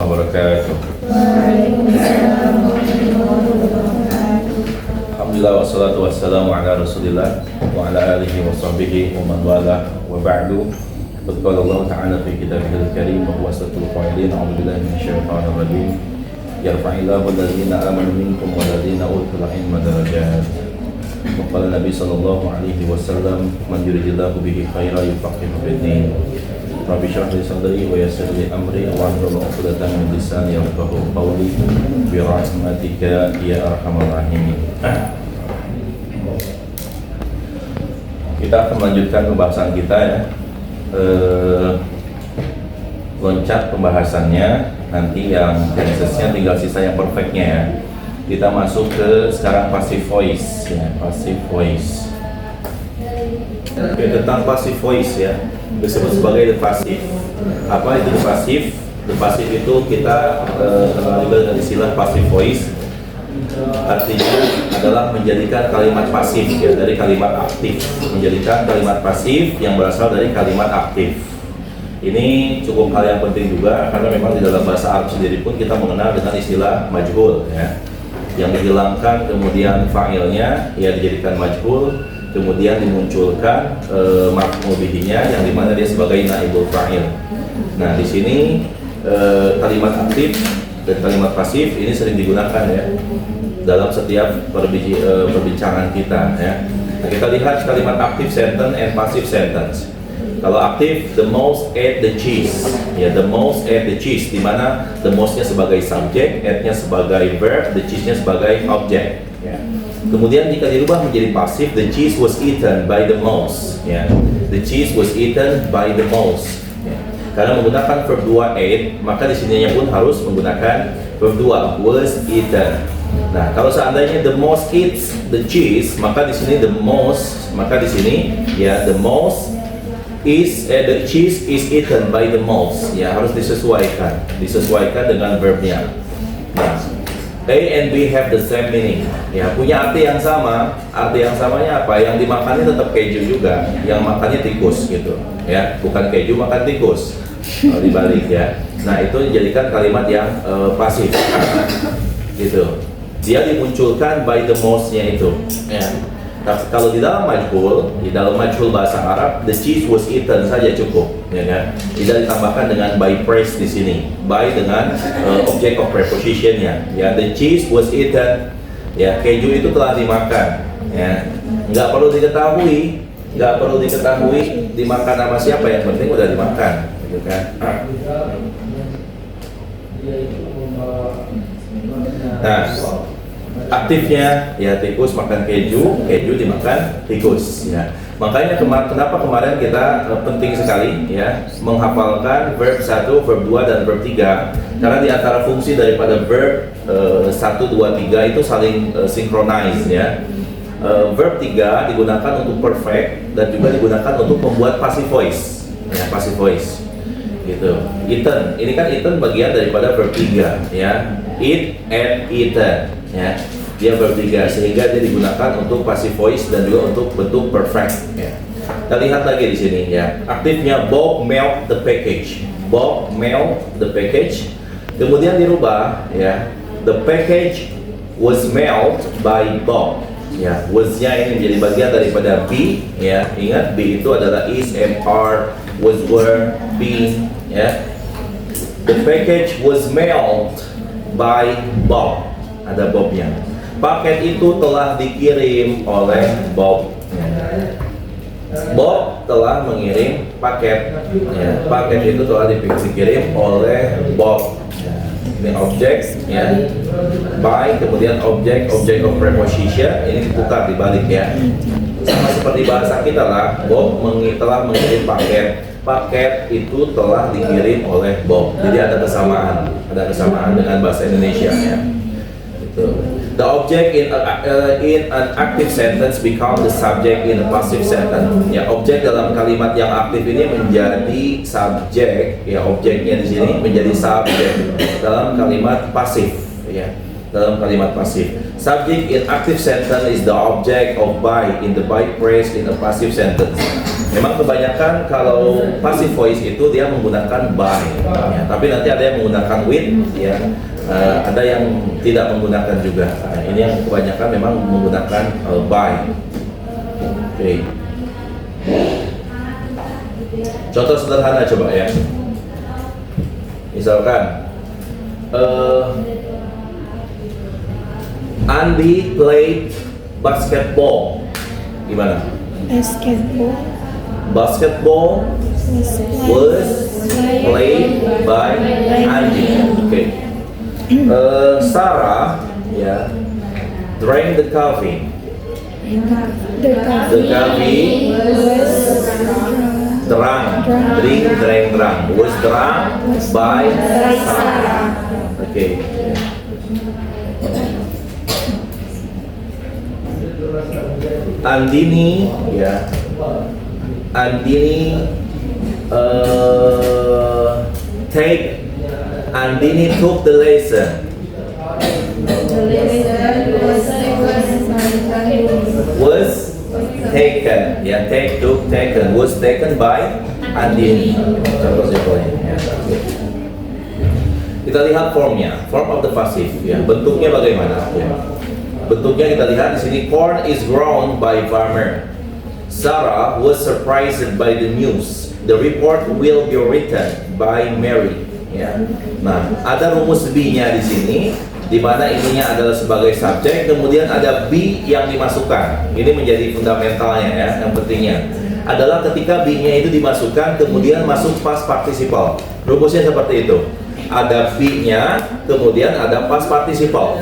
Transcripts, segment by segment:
wabarakatuh. Alhamdulillah wassalatu wassalamu ala Rasulillah wa ala alihi wa sahbihi wa man wala wa ba'du. Qala Allah Ta'ala fi kitabihil karim wa huwa asdaqul qa'ilin. A'udzu billahi minasyaitonir rajim. Yarfa'illahu alladhina amanu minkum walladhina utul ilma darajat. Wa qala Nabi sallallahu alaihi wasallam, man yuridillahu bihi khairan yufaqihu fid-din. Rabbi shrah li sadri wa yassir li amri wahlul 'uqdatam min lisani yafqahu qawli bi rahmatika ya arhamar rahimin. Kita akan melanjutkan pembahasan kita ya. Loncat pembahasannya, nanti yang tensesnya tinggal sisa yang perfectnya ya. Kita masuk ke sekarang passive voice ya, passive voice. Oke, tentang passive voice ya, disebut sebagai the passive. Apa itu the passive? The passive itu kita kenal juga dengan istilah passive voice. Artinya adalah menjadikan kalimat pasif ya, dari kalimat aktif, menjadikan kalimat pasif yang berasal dari kalimat aktif. Ini cukup hal yang penting juga, karena memang di dalam bahasa Arab sendiri pun kita mengenal dengan istilah majhul ya, yang dihilangkan kemudian fa'ilnya ya dijadikan majhul, kemudian dimunculkan maf'ul bihinya yang dimana dia sebagai naibul fa'il. Nah di sini kalimat aktif dan kalimat pasif ini sering digunakan ya dalam setiap perbincangan kita ya. Nah, kita lihat kalimat active sentence and passive sentence. Kalau aktif, the most ate the cheese ya, the most ate the cheese, di mana the most-nya sebagai subjek, ate-nya sebagai verb, the cheese-nya sebagai objek ya. Kemudian jika dirubah menjadi pasif, the cheese was eaten by the most ya. The cheese was eaten by the most ya. Karena menggunakan verb 2 ate, maka di sininya pun harus menggunakan verb 2 was eaten. Nah, kalau seandainya the most eats the cheese, maka di sini the most, maka di sini ya the most is the cheese is eaten by the most ya, harus disesuaikan dengan verbnya. Nah, A and B have the same meaning ya, punya arti yang sama. Arti yang samanya apa? Yang dimakannya tetap keju juga, yang makannya tikus gitu ya, bukan keju makan tikus, dibalik ya. Nah, itu dijadikan kalimat yang pasif gitu, dia dimunculkan by the most-nya itu ya. Tapi kalau di dalam majhul bahasa Arab, the cheese was eaten saja cukup ya kan, tidak ditambahkan dengan by phrase di sini, by dengan object of preposition-nya ya. The cheese was eaten ya, keju itu telah dimakan ya. Nggak perlu diketahui dimakan sama siapa, yang penting udah dimakan gitu kan. Nah, aktifnya ya tikus makan keju, keju dimakan tikus ya. Makanya kenapa kemarin kita penting sekali ya menghafalkan verb 1, verb 2 dan verb 3, karena di antara fungsi daripada verb 1, 2, 3 itu saling synchronize ya. Verb 3 digunakan untuk perfect dan juga digunakan untuk membuat passive voice ya, passive voice gitu. Eaten, ini kan eaten bagian daripada verb 3 ya. Eat and eaten ya, dia verb 3 sehingga dia digunakan untuk passive voice dan juga untuk bentuk perfect ya. Kita lihat lagi di sini ya, aktifnya Bob mailed the package. Bob mailed the package, kemudian dirubah ya, the package was mailed by Bob ya. Was-nya ini menjadi bagian daripada be ya. Ingat be itu adalah is, am, are, was, were, be ya. The package was mailed by Bob, ada Bobnya. Paket itu telah dikirim oleh Bob. Bob telah mengirim paket. Ya, paket itu telah dikirim oleh Bob. Ini objek ya, by kemudian objek of preposition ini ditukar dibalik ya. Sama seperti bahasa kita lah, Bob telah mengirim paket. Paket itu telah dikirim oleh Bob. Jadi ada kesamaan dengan bahasa Indonesia ya. Gitu. The object in an active sentence become the subject in a passive sentence. Ya, objek dalam kalimat yang aktif ini menjadi subjek. Ya, objeknya di sini menjadi subjek dalam kalimat pasif. Ya. dalam kalimat pasif. Subject in active sentence is the object of by in the by phrase in a passive sentence. Memang kebanyakan kalau passive voice itu dia menggunakan by, ya. Tapi nanti ada yang menggunakan with, ya. Ada yang tidak menggunakan juga. Nah, ini yang kebanyakan memang menggunakan by. Oke. Contoh sederhana coba ya. Misalkan Andi played basketball. Gimana? Basketball was played by Andi. Oke. Sarah ya drank the coffee. The coffee was drunk by Sarah. Oke. Andini ya. Andini took the lesson. Was taken, ya, taken, was taken by Andini. Contoh simpelnya. Ya. Kita lihat formnya, form of the passive. Ya. Bentuknya bagaimana? Ya. Bentuknya kita lihat di sini. Corn is grown by farmer. Sarah was surprised by the news. The report will be written by Mary. Ya. Nah, ada rumus B-nya di sini, di mana ininya adalah sebagai subjek, kemudian ada be yang dimasukkan. Ini menjadi fundamentalnya ya, yang pentingnya adalah ketika be-nya itu dimasukkan, kemudian masuk past participle. Rumusnya seperti itu. Ada be-nya, kemudian ada past participle.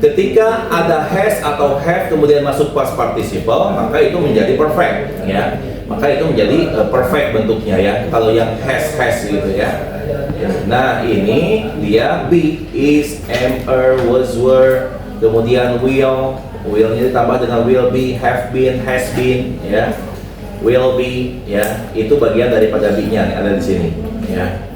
Ketika ada has atau have kemudian masuk past participle, maka itu menjadi perfect ya. Maka itu menjadi perfect bentuknya ya. Kalau yang has gitu ya. Nah, ini dia be, is, am, was, were, kemudian will-nya ditambah dengan will be, have been, has been ya. Will be ya. Itu bagian daripada be-nya ada di sini ya.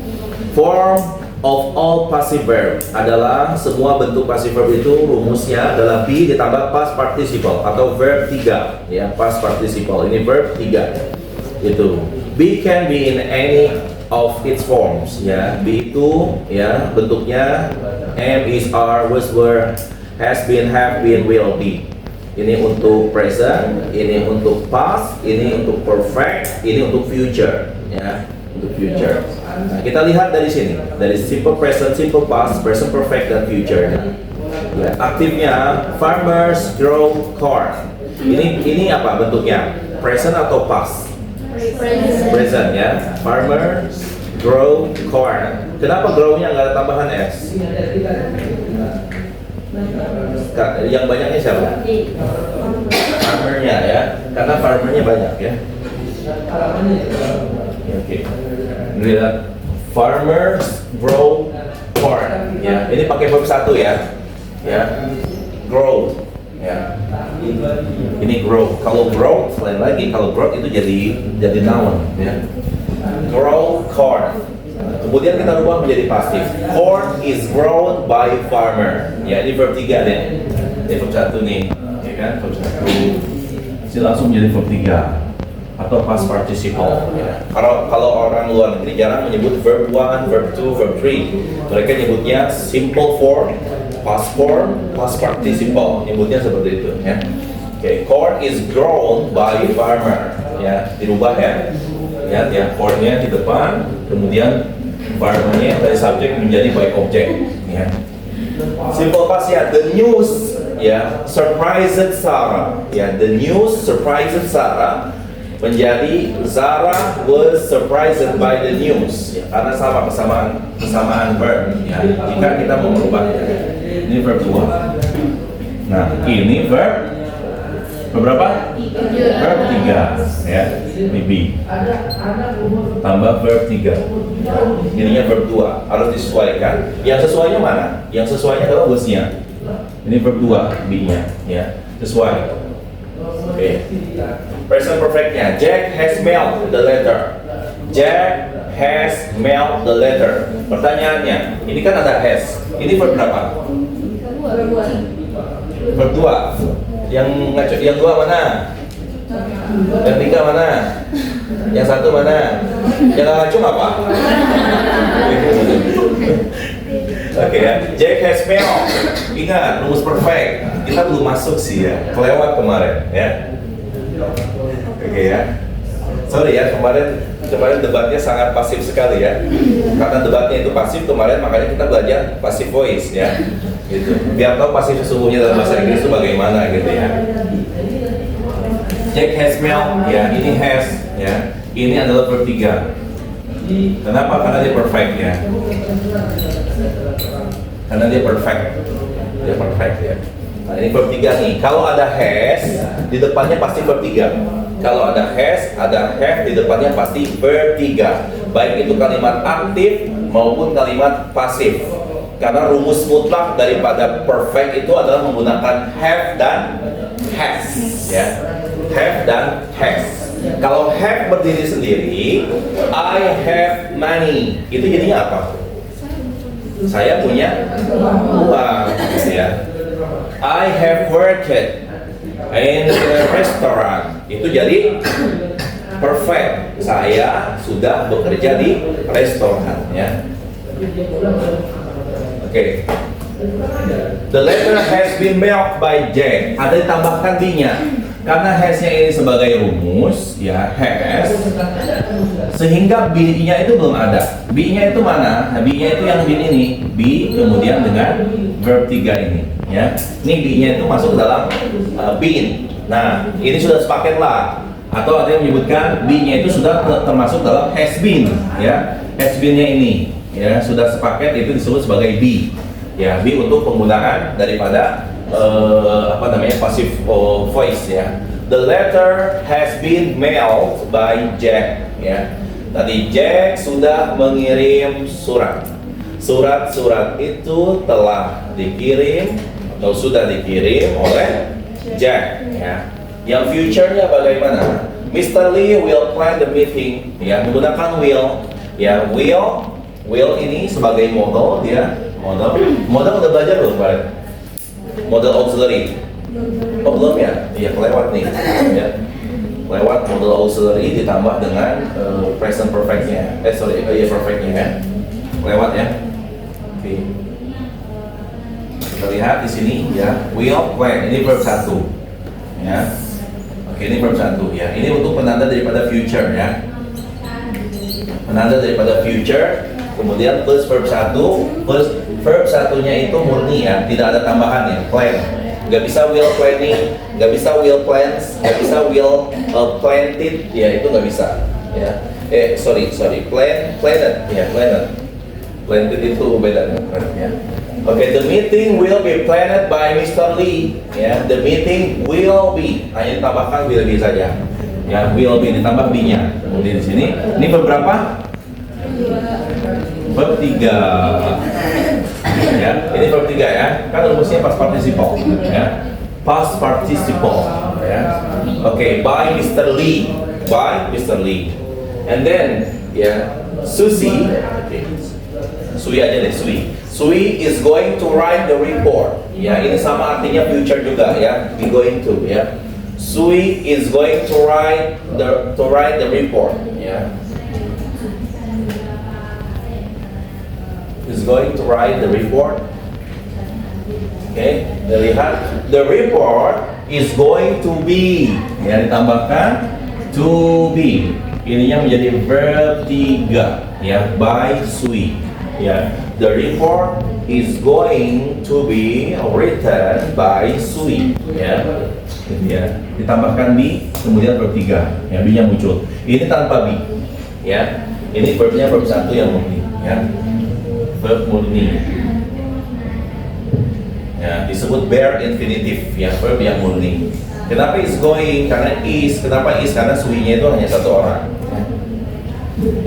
Form of all passive verb adalah semua bentuk passive verb itu rumusnya adalah be ditambah past participle atau verb 3 ya, past participle. Ini verb 3 itu. Be can be in any of its forms ya. Be itu ya bentuknya am, is, are, was, were, has been, have been, will be. Ini untuk present, ini untuk past, ini untuk perfect, ini untuk future ya, untuk future. Nah, kita lihat dari sini, dari simple present, simple past, present perfect, dan future. Ya, aktifnya farmers grow corn. Ini apa bentuknya? Present atau past? Present ya. Farmers grow corn. Kenapa grow-nya nggak ada tambahan s? Yang banyaknya siapa? Farmernya ya, karena farmernya banyak ya. Oke. Lihat, farmers grow corn. Ya, ini pakai verb 1 ya. Ya, grow. Ya, ini grow. Kalau grow, selain lagi, kalau grow itu jadi noun. Ya, grow corn. Kemudian kita rubah menjadi pasif. Corn is grown by farmer. Ya, ini verb 3 deh. Ini verb 1 nih. Ya kan, verb 1. Ini langsung menjadi verb 3 atau past participle. Ya. Kalau orang luar negeri jarang menyebut verb 1, verb 2, verb 3. Mereka nyebutnya simple form, past participle. Nyebutnya seperti itu ya. Oke, corn is grown by farmer. Ya, dirubah ya. Ya, corn-nya di depan, kemudian farmer-nya dari subjek menjadi by object ya. Simple past ya, the news ya surprised Sarah. Ya, the news surprised Sarah menjadi Sarah was surprised by the news ya, karena sama kesamaan verb ya. Jika kita mau merubah ini verb 2. Nah, ini verb berapa? Verb 3 ya. Ini be tambah verb 3. Ininya verb 2 harus disesuaikan. Yang sesuainya mana? Yang sesuainya adalah was-nya. Ini verb 2 be-nya ya. Sesuai. Oke. Present perfect-nya, Jack has mailed the letter. Jack has mailed the letter. Pertanyaannya, ini kan ada has. Ini verb berapa? Verb 2. Yang 2 mana? Yang 3 mana? Yang 1 mana? Yang ngacung apa? Oke ya. Jack has mail. Ingat, rumus perfect. Kita belum masuk sih ya. Kelewat kemarin ya. Oke ya. Sorry ya, kemarin debatnya sangat pasif sekali ya. Karena debatnya itu pasif kemarin, makanya kita belajar passive voice ya. Gitu. Biar tahu pasif sesungguhnya dalam bahasa Inggris itu bagaimana gitu ya. Jack has mail, ya ini has, ya ini adalah verb 3. Kenapa? Karena dia perfect ya. Karena dia perfect, ya. Nah ini verb 3 nih. Kalau ada has, di depannya pasti verb 3. Kalau ada has, ada have, di depannya pasti verb 3. Baik itu kalimat aktif maupun kalimat pasif. Karena rumus mutlak daripada perfect itu adalah menggunakan have dan has, ya. Have dan has. Kalau have berdiri sendiri, I have money. Itu jadinya apa? Saya punya uang, ya. I have worked in a restaurant. Itu jadi perfect. Saya sudah bekerja di restoran, ya. Oke. The letter has been mailed by Jack. Ada ditambahkan B-nya. Karena has-nya ini sebagai rumus, ya has, sehingga B-nya itu belum ada. B-nya itu mana? Nah, B-nya itu yang bin ini. B kemudian dengan verb 3 ini, ya. Ini B-nya itu masuk ke dalam bin. Nah, ini sudah sepaket lah. Atau ada yang menyebutkan B-nya itu sudah termasuk dalam has been, ya. Has been-nya ini, ya sudah sepaket, itu disebut sebagai B. Ya, B untuk penggunaan daripada passive voice ya. The letter has been mailed by Jack ya. Tadi Jack sudah mengirim surat. Surat-surat itu telah dikirim atau sudah dikirim oleh Jack ya. Yang future-nya bagaimana? Mr. Lee will plan the meeting ya, menggunakan will ya. Will ini sebagai modal ya. Modal udah belajar belum kemarin? Model auxiliary. Oh belum ya? Iya kelewat nih ya. Lewat model auxiliary ditambah dengan present perfect-nya. Perfect-nya ya. Lewat ya. Oke. Kita lihat di sini ya. Will plan. Ini verb 1. Ya. Oke, ini verb 1 ya. Ini untuk penanda daripada future ya. Penanda daripada future. Kemudian plus verb 1, plus verb 1-nya itu murni ya, tidak ada tambahan ya, plan. Nggak bisa will planning, nggak bisa will plans, nggak bisa will planted, ya itu nggak bisa. Ya, planted itu beda ya. Oke, the meeting will be planned by Mr. Lee. Ya, the meeting will be, hanya ditambahkan will be saja. Ya, will be ditambah be-nya. Kemudian di sini, ini verb berapa? Verb 3 ya, ini verb 3 ya, kan rumusnya past participle ya, past participle ya. Oke, by Mr. Lee, and then ya, Susie, Sui aja deh, Sui is going to write the report ya, ini sama artinya future juga ya, be going to ya. Sui is going to write the report ya. Is going to write the report. Oke, lihat the report is going to be ya, ditambahkan to be. Ininya menjadi verb 3 ya, by Sui ya. The report is going to be written by Sui ya. Gitu ya. Ditambahkan be, kemudian verb 3 ya, be-nya muncul. Ini tanpa be ya. Ini verbnya verb 1 yang murni ya. Verb murni ya, disebut bare infinitive ya, verb yang murni. Kenapa is going? Karena is. Kenapa is? Karena Sui-nya itu hanya satu orang.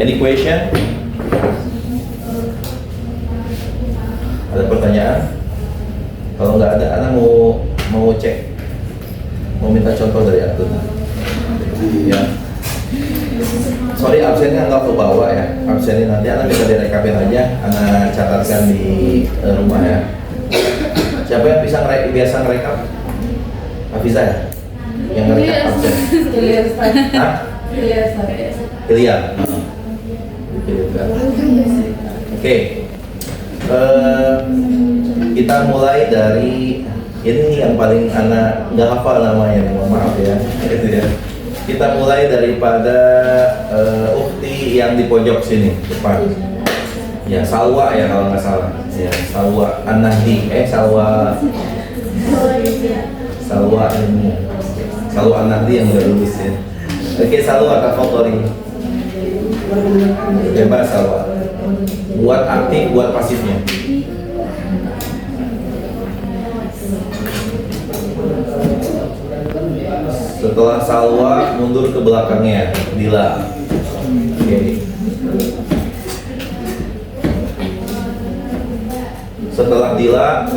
Any question? Ada pertanyaan? Kalau nggak ada, Ana mau cek, mau minta contoh dari aku ya. Sorry, absennya nggak ke bawah ya. Absennya nanti Anda bisa direkapin aja, Anda catatkan di rumah ya. Siapa yang bisa biasa ngerekap? Hafiza ya? Yang ngerekap absen? Hah? Ilya. Oke. Kita mulai dari ini yang paling anak nggak hafal namanya, mohon maaf ya. Itu ya. Kita mulai daripada ukti yang di pojok sini depan. Ya, Salwa ya kalau nggak salah. Ya, Salwa An-Nahdi. Salwa ini. Salwa An-Nahdi yang udah lulus ya. Oke, Salwa tafadhali. Bebas Salwa. Buat aktif, buat pasifnya. Setelah Salwa mundur ke belakangnya, Dila. Oke. Setelah Dila,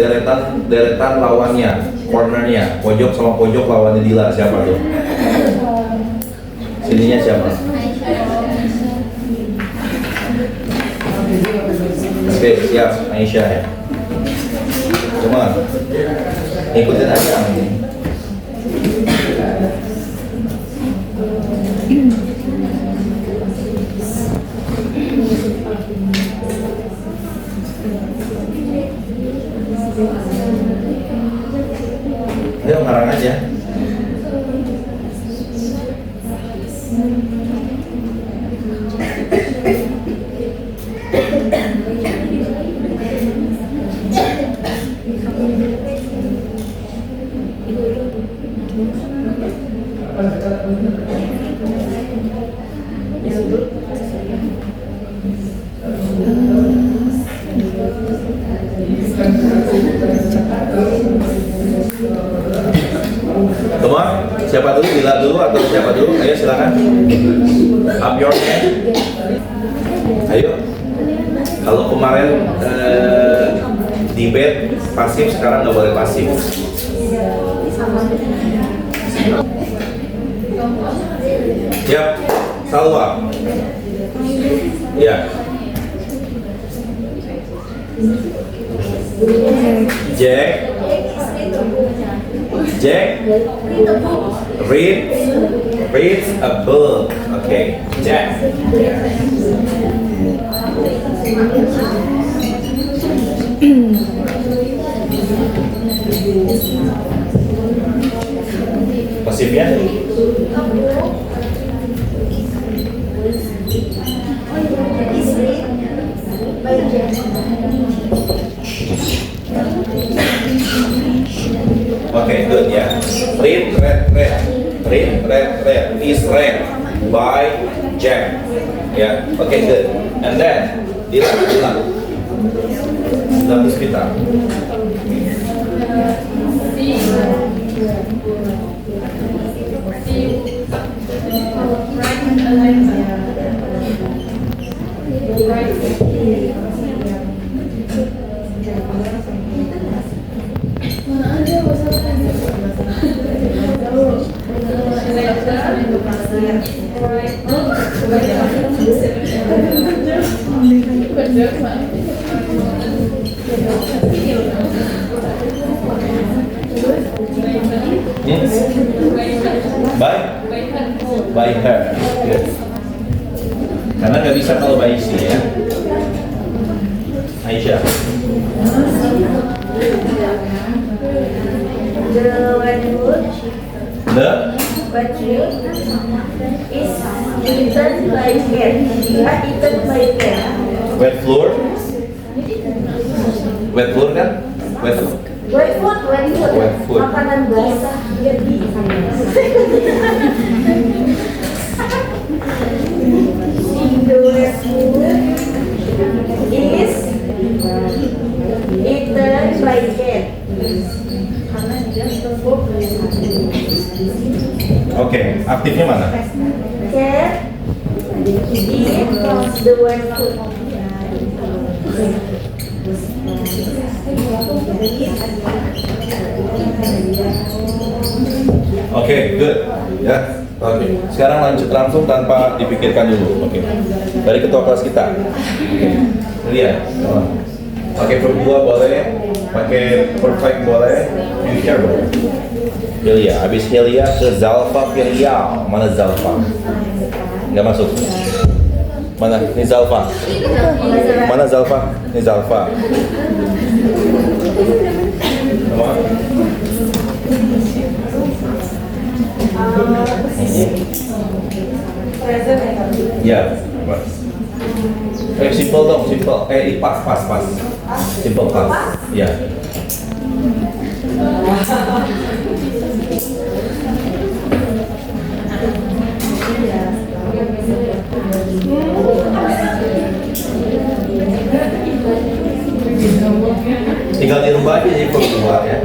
deretan lawannya, cornernya, pojok sama pojok lawannya Dila siapa tuh? Sininya siapa? Oke, siap, Aisyah ya. Cuma ikutin aja ini. Ayo ngarang aja. Semua? Siapa dulu? Bila dulu atau siapa dulu? Ayo silakan. Up your hand. Ayo. Kalau kemarin debate pasif, sekarang nggak boleh pasif. Siap. Salwa. Ya. Jack. Read a book. Okay, Jack. Pasifnya? Okay, good, yeah. Read. Is read by Jack. Yeah, okay, good. And then, Dila. Status kita. By her. Good. Karena nggak bisa kalau by she ya. Aisyah. The wetwood is eaten by cat. Wet floor kan? Wet food. Makanan basah. The wetwood is eaten by cat. Oke, aktifnya mana? Cat eats the wetwood. Oke, good. Ya, oke. Sekarang lanjut langsung tanpa dipikirkan dulu. Oke. Dari ketua kelas kita. Lihat. Pakai verb 2 boleh, pakai perfect boleh, future boleh. Hilya, habis Hilya ke Zalfa Filial. Mana Zalfa? Nggak masuk. Mana? Ini Zalfa. Mana Zalfa? Ini Zalfa. Sama? Ya, pas. Simple dong, simple. Pas. Simple pas. Ya. Tinggal dirubah aja jadi verb 2 ya.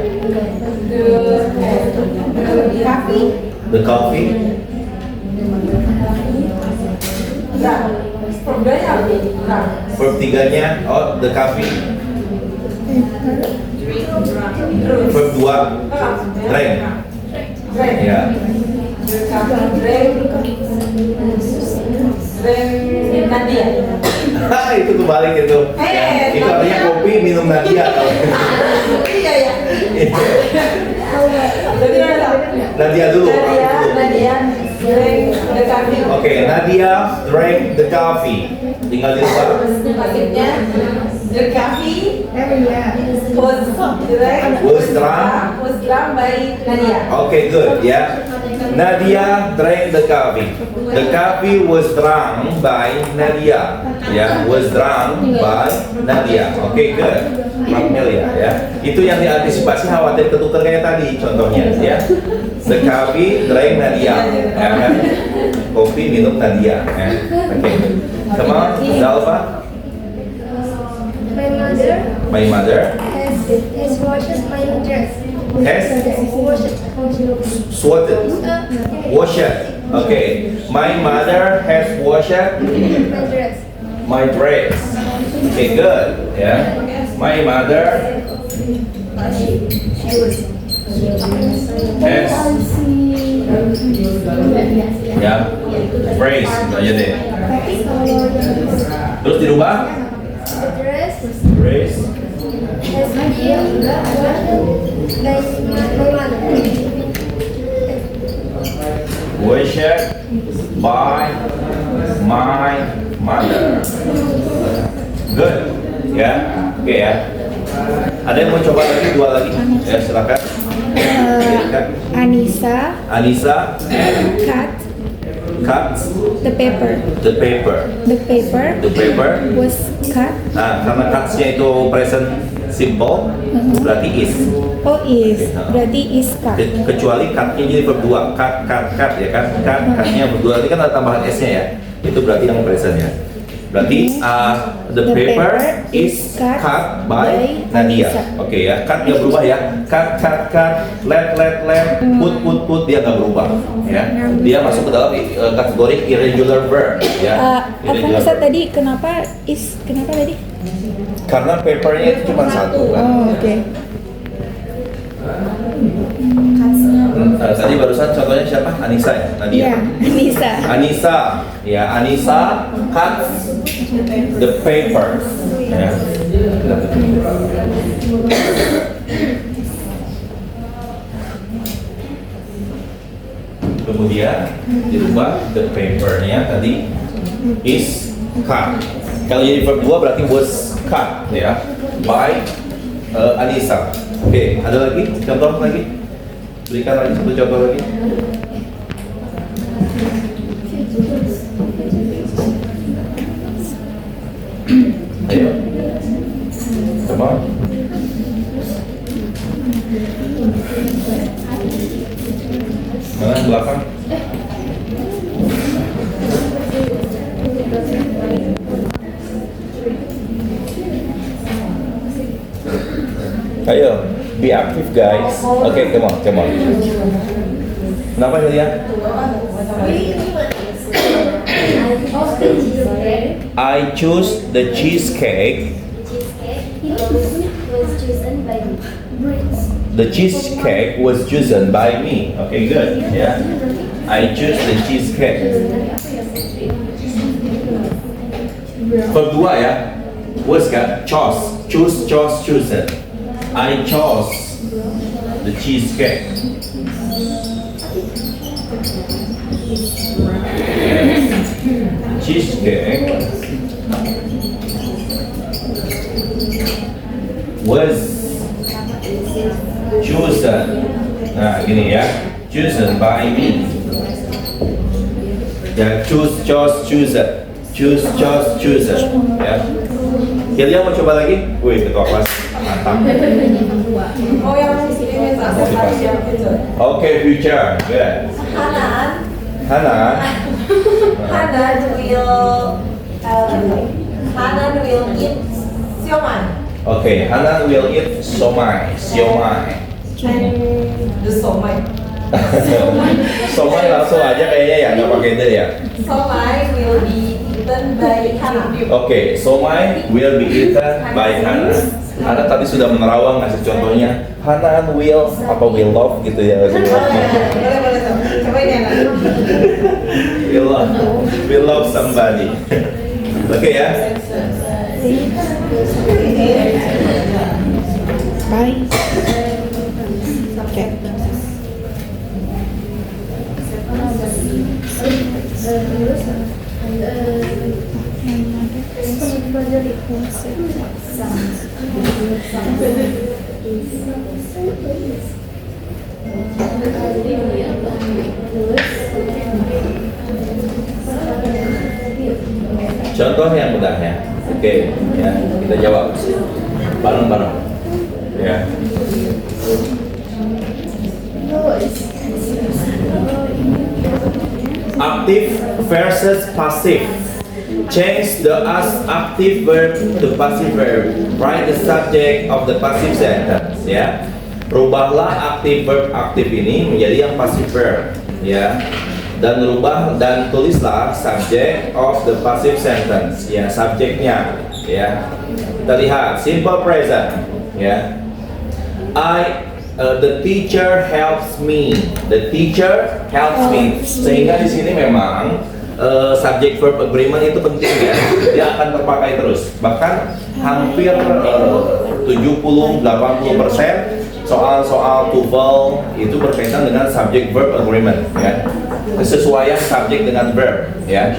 The coffee. Verb 3-nya, oh the coffee. Verb 2, drank. Ya. Itu kebalik itu. Itu artinya kopi minum Nadia. Nadia dulu. Oke, Nadia drank the coffee. Tinggal dirubah. The coffee Was drunk by Nadia. Okay, good. Yeah. Nadia drank the coffee. The coffee was drunk by Nadia. Yeah, was drunk by Nadia. Okay, good. Makmil ya. Itu yang diantisipasi khawatir ketukar kayak tadi contohnya ya. The coffee drank Nadia. Ya kan? Kopi minum Nadia. Ya. Oke. Come on, Zalfa. My My mother mother has washed my dress. has washed. Okay. My mother has washed My dress. my dress. Okay, good. Yeah. My mother has ya phrase aja deh. Terus dirubah The dress phrase has been washed by my mother. washed by my mother. Good. Ya. Oke ya. Ada yang mau coba lagi dua lagi? Ya silakan. Anissa Anissa cut cut the paper. the paper. The paper The paper. was cut. Nah, karena cuts-nya itu present simple, berarti is. Oh is, berarti is cut. Kecuali cut-nya jadi berdua, cut ya kan, cut-nya berdua. Ini kan ada tambahan s-nya ya. Itu berarti yang present ya. Berarti the paper is cut by Nadia. Oke ya, cut nggak berubah ya. Cut, let, put dia nggak berubah ya. Dia masuk ke dalam kategori irregular verb ya. Apa Ustaz tadi? Kenapa tadi? Karena papernya itu cuma satu kan. Oh oke. Tadi barusan contohnya siapa? Anissa ya? Nadia. Ya, Anissa. Anissa cuts the paper. Ya. Kemudian dirubah the papernya tadi is cut. Kalau jadi verb 2 berarti was cut ya by Anissa. Oke, ada lagi contoh lagi? Berikan lagi satu contoh lagi. Ayo, come on. Mana yang belakang? Ayo, be active guys. Okay, come on. Kenapa Julia? I choose the cheesecake. The cheesecake was chosen by me. Okay, good. Yeah. I choose the cheesecake. Verb 2 ya. Was kan? Chose. Choose. I chose the cheesecake. Cheesecake was chosen. Nah, gini ya. Chosen by me. Ya, choose. Ya. Hilya mau coba lagi? Wih, ketua kelas mantap. Oh yang ini tadi yang itu. Oke, future. Good. Hana. Hanan will eat siomay. Oke, Hana will eat siomay. The somay. Siomay langsung aja kayaknya ya, nggak pakai D ya. Somay will be eaten by Hana. Oke, siomay will be eaten by Hana. Hana tadi sudah menerawang ngasih contohnya. Hana will love gitu ya. Boleh tuh. Coba ini anak. Will love somebody. Oke ya. Bye. Okay. Contoh yang mudahnya. Oke, ya, kita jawab bareng-bareng. Ya. Active versus passive. Change the active verb to passive verb. Write the subject of the passive sentence. Ya. Rubahlah active verb aktif ini menjadi yang passive verb. Ya. Dan tulislah subject of the passive sentence. Ya, subjeknya. Ya. Kita lihat simple present. Ya. The teacher helps me. The teacher helps me. Sehingga di sini memang subject verb agreement itu penting ya. Dia akan terpakai terus. Bahkan hampir 70-80% soal-soal TOEFL itu berkaitan dengan subject verb agreement ya. Kesesuaian subjek dengan verb ya.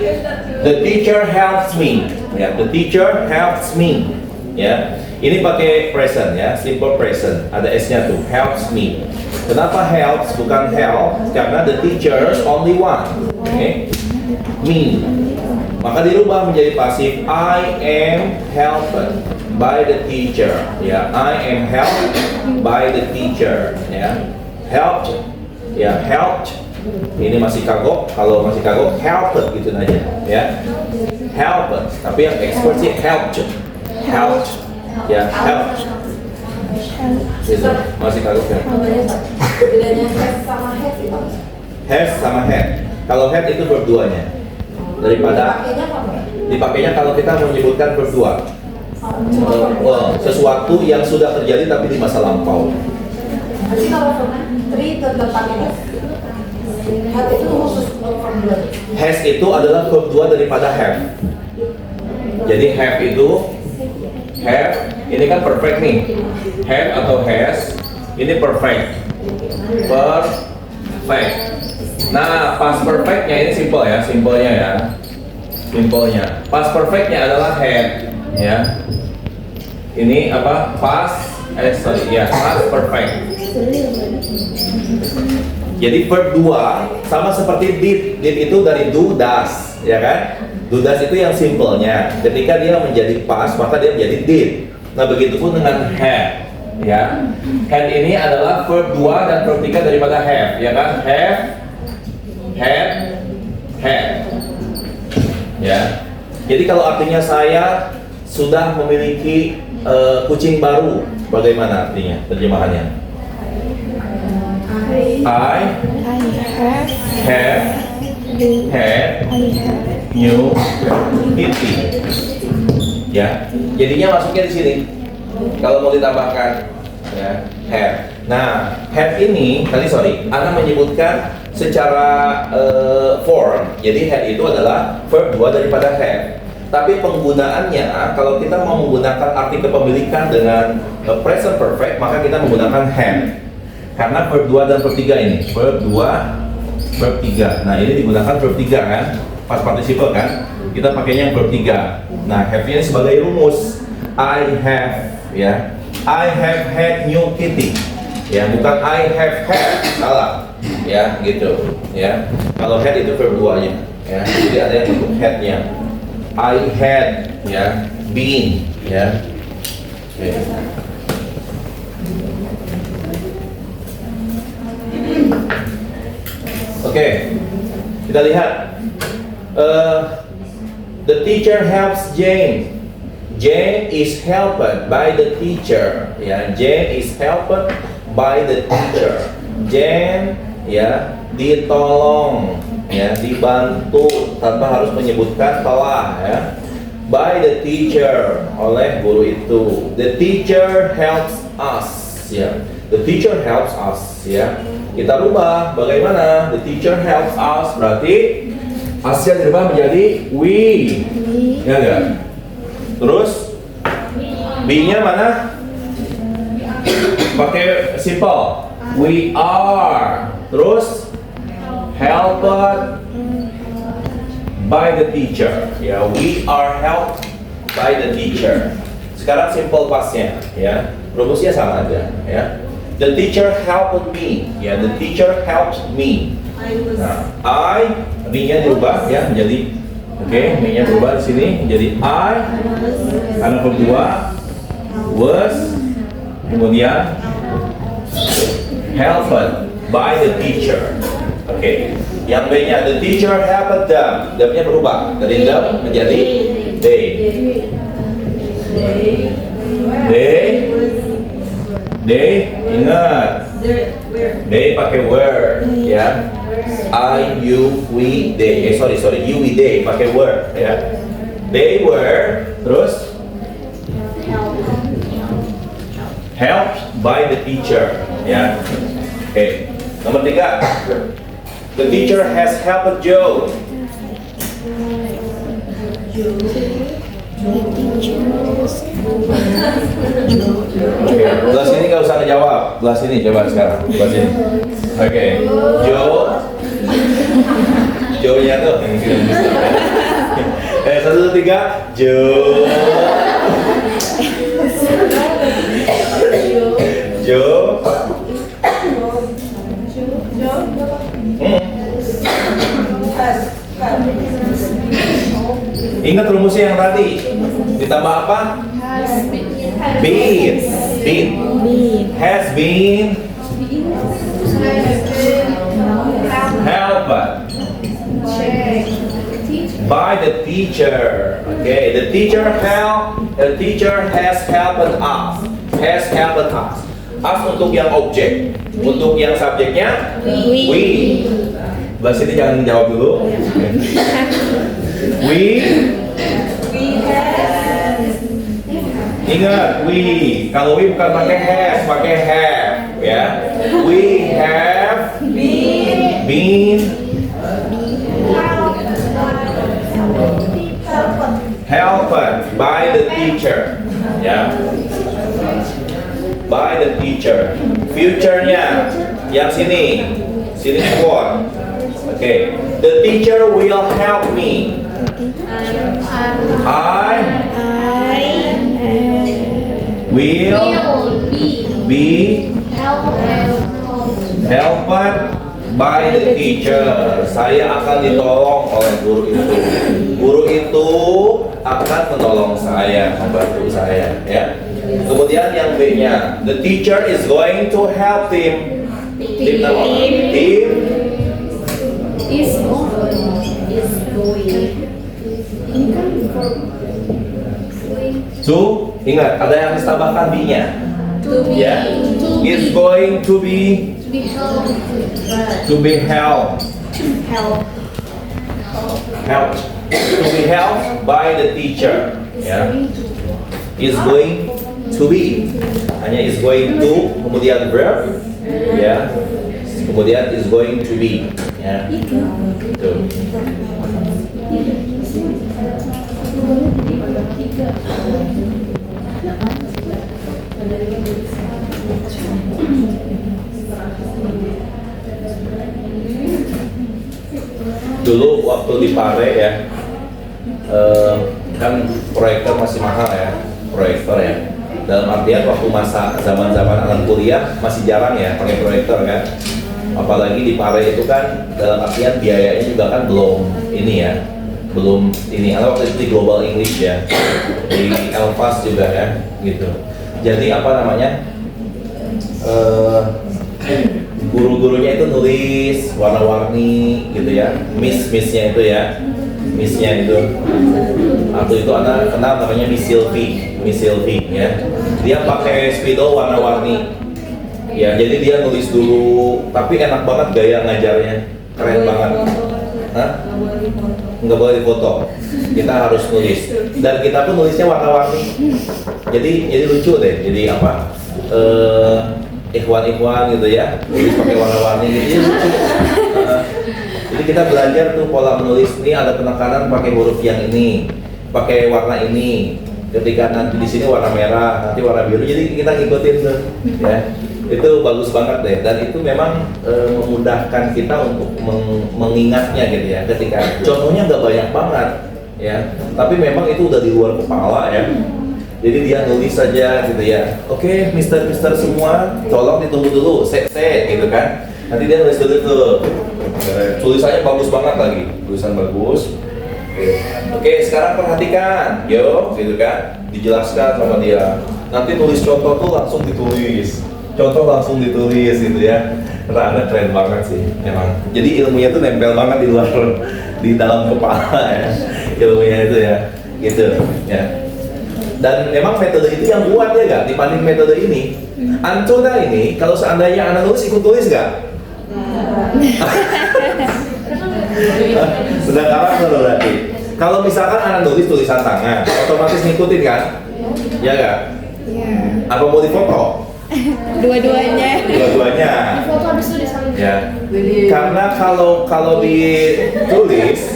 The teacher helps me. Ya, the teacher helps me. Ya. Ini pakai present ya, simple present. Ada S-nya tuh, helps me. Kenapa helps bukan help? Karena the teacher only one. Oke. Me. Maka dirubah menjadi pasif. I am helped by the teacher. Ya, I am helped by the teacher. Ya, helped. Ya, helped. Ini masih kagok. Kalau masih kagok, helped gitu aja. Ya, helped. Tapi yang expert sih helped. Helped. Ya, help. Gitu. Masih kagok ya. Bedanya have sama head itu. Have sama head. Kalau head itu verb 2-nya. Daripada dipakainya kalau kita menyebutkan verb 2. Sesuatu yang sudah terjadi tapi di masa lampau. Nanti kalau three tetap pakai have. Have itu khusus verb 2. Has itu adalah verb 2 daripada have. Jadi have itu have, ini kan perfect nih. Have atau has, ini perfect. Perfect. Nah, past perfectnya ini simple ya, simpelnya ya. Simpelnya. Past perfectnya adalah had, ya. Ini apa? Past perfect. Jadi verb 2 sama seperti did. Did itu dari do, does, ya kan? Do does itu yang simpelnya. Ketika dia menjadi past, maka dia menjadi did. Nah, begitupun dengan have, ya. Had ini adalah verb 2 dan verb 3 daripada have, ya kan? Have, had, had. Ya. Jadi kalau artinya saya sudah memiliki kucing baru, bagaimana artinya terjemahannya? I have had new kitty. Ya, jadinya masuknya di sini. Kalau mau ditambahkan, ya, have. Nah, have ini Ana menyebutkan secara form. Jadi had itu adalah verb 2 daripada have. Tapi penggunaannya, kalau kita mau menggunakan arti kepemilikan dengan present perfect, maka kita menggunakan have. Karena verb 2 dan verb 3 ini, verb 2, verb 3. Nah, ini digunakan verb 3 kan, past participle kan. Kita pakainya yang verb 3. Nah, have ini sebagai rumus. I have, ya. I have had new kitty. Ya, bukan I have had, salah. Ya, gitu. Ya. Kalau had itu verb 2-nya, ya. Jadi ada yang untuk had-nya. I had, ya, been, ya. Oke. Oke, kita lihat. The teacher helps Jane. Jane is helped by the teacher. Ya, Jane is helped by the teacher. Jane, ya, ditolong, ya, dibantu tanpa harus menyebutkan telah, ya, by the teacher, oleh guru itu. The teacher helps us, ya. The teacher helps us, ya. Kita rubah bagaimana? The teacher helps us berarti us-nya dirubah menjadi we, ya enggak? Terus be-nya mana? Pakai simple. We are. Terus helped by the teacher. Ya, we are helped by the teacher. Sekarang simple past-nya, ya. Rumusnya sama aja, ya. The teacher helped me. Ya, the teacher helped me. Nah, I, me-nya dirubah ya menjadi me-nya berubah di sini menjadi I. Karena verb 2 was, kemudian helped by the teacher. Yang B-nya the teacher helped them. Them-nya berubah dari them menjadi they. They, ingat. They pakai were, ya. I, you, we, they. Sorry, you, we, they pakai were, ya. They were, terus helped by the teacher, ya. Nomor 3. The teacher has helped Joe. Belah sini nggak usah ngejawab. Belah sini coba sekarang. Belah sini. Joe-nya tuh. 1, 2, 3. Joe. Ingat rumusnya yang tadi. Ditambah apa? Been. Has been. Helped by the teacher. The teacher has helped us. Has helped us. Us untuk yang objek. Untuk yang subjeknya we. Belah sini jangan jawab dulu. We ingat, we. Kalau we bukan pakai has, pakai have, ya. We have been helped by the teacher, ya. By the teacher. Future-nya yang sini squad. The teacher will help me. I will be helped by the teacher. Saya akan ditolong oleh guru itu. Guru itu akan menolong saya, membantu saya, ya. Kemudian yang B-nya, the teacher is going to help him. Tim Is to, ingat ada yang ditambahkan B-nya. Ya. Is going to be helped. To be helped by the teacher. Ya. Is going to be. Hanya is going to kemudian verb. Ya. Kemudian is going to be. Ya. Tuh. Dulu waktu di Pare ya, kan proyektor masih mahal ya, proyektor ya. Dalam artian waktu masa zaman-zaman anak kuliah masih jarang ya pakai proyektor kan. Apalagi di Pare itu kan dalam artian biayanya juga kan belum ini ya, belum ini. Karena waktu itu di Global English ya, di Elvas juga ya, gitu. Jadi apa namanya? Guru-gurunya itu nulis warna-warni gitu ya, miss-missnya itu ya, missnya itu atau itu anak kenal namanya Miss Sylvie ya, dia pakai spidol warna-warni ya, jadi dia nulis dulu, tapi enak banget gaya ngajarnya, keren banget. Hah? Nggak boleh difoto, kita harus nulis dan kita pun nulisnya warna-warni, jadi lucu deh, jadi apa? Ikhwan gitu ya, tulis pakai warna-warni gitu, lucu. Jadi kita belajar tuh pola menulis, ini ada penekanan pakai huruf yang ini, pakai warna ini. Ketika nanti di sini warna merah, nanti warna biru. Jadi kita ngikutin tuh, ya. Itu bagus banget deh. Dan itu memang memudahkan kita untuk mengingatnya gitu ya. Ketika contohnya nggak banyak banget, ya. Tapi memang itu udah di luar kepala ya. Jadi dia nulis saja gitu ya. Oke, Mister semua, tolong ditunggu dulu, gitu kan. Nanti dia nulis dulu tuh. Tulisannya bagus banget lagi, tulisan bagus. Oke, sekarang perhatikan, yo, gitu kan. Dijelaskan sama dia. Nanti nulis contoh tuh langsung ditulis. Contoh langsung ditulis gitu ya. Karena keren banget sih, emang. Jadi ilmunya tuh nempel banget di dalam kepala ya. Ilmunya itu ya, gitu ya. Dan memang metode itu yang kuat ya gak? Dibanding metode ini. Antuna ini, kalau seandainya anak nulis ikut tulis gak? Sudah kalah loh berarti. Kalau misalkan anak nulis tulisan tangan, otomatis ngikutin kan? Ya gak? Ya. Apa mau difoto? Dua-duanya. Dua-duanya. Foto habis itu disalin. Ya. Karena kalau ditulis,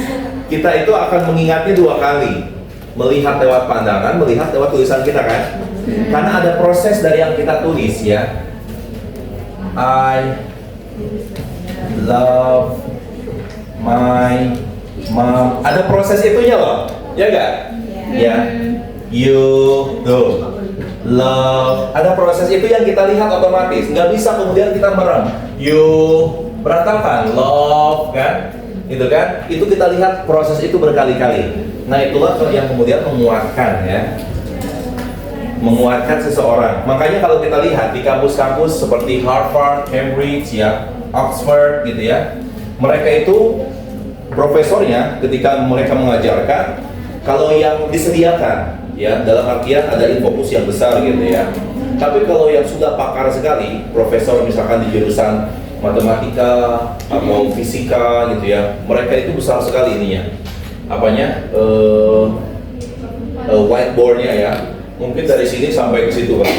kita itu akan mengingatnya 2 kali. Melihat lewat pandangan, melihat lewat tulisan kita kan. Karena ada proses dari yang kita tulis ya. I love my mom. Ada proses itunya loh, ya gak? Ya. You tuh love. Ada proses itu yang kita lihat otomatis. Nggak bisa kemudian kita merem. You berantakan, love kan? Itu kan? Itu kita lihat proses itu berkali-kali. Nah itulah yang kemudian menguatkan ya, menguatkan seseorang. Makanya kalau kita lihat di kampus-kampus seperti Harvard, Cambridge ya, Oxford gitu ya, mereka itu profesornya ketika mereka mengajarkan, kalau yang disediakan ya dalam artian ada infokus yang besar gitu ya. Tapi kalau yang sudah pakar sekali, profesor misalkan di jurusan matematika atau fisika gitu ya, mereka itu besar sekali ininya. Apanya? Whiteboardnya ya. Mungkin dari sini sampai ke situ kan.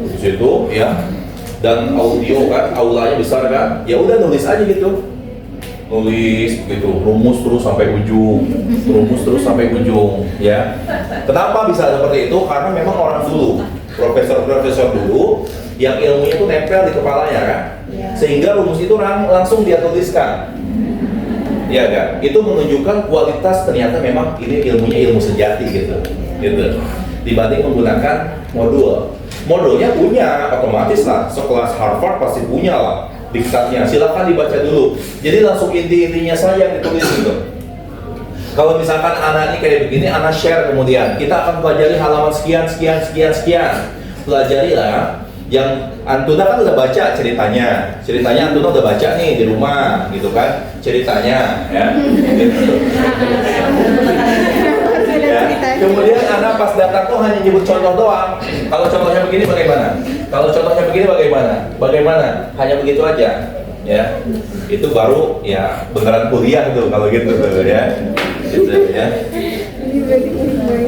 Ke situ ya. Dan audio kan, aulanya besar kan. Ya udah nulis aja gitu. Nulis gitu, rumus terus sampai ujung. Rumus terus sampai ujung ya. Kenapa bisa seperti itu? Karena memang orang dulu, profesor-profesor dulu yang ilmunya itu nempel di kepalanya kan. Sehingga rumus itu langsung dia tuliskan. Ya kan? Itu menunjukkan kualitas ternyata memang ini ilmunya ilmu sejati gitu. Gitu. Dibanding menggunakan modul. Modulnya punya otomatis lah, sekelas Harvard pasti punya lah diktatnya. Silahkan dibaca dulu. Jadi langsung inti-intinya saja yang ditulis gitu. Kalau misalkan anak ini kayak begini, anak share kemudian kita akan pelajari halaman sekian. Pelajarilah. Yang Antuna kan udah baca ceritanya Antuna udah baca nih di rumah gitu kan ceritanya ya, gitu. Ya. Kemudian anak pas datang tuh hanya nyebut contoh doang. Kalau contohnya begini bagaimana? Hanya begitu aja ya. Itu baru ya beneran kuliah tuh kalau gitu tuh ya. Gitu ya.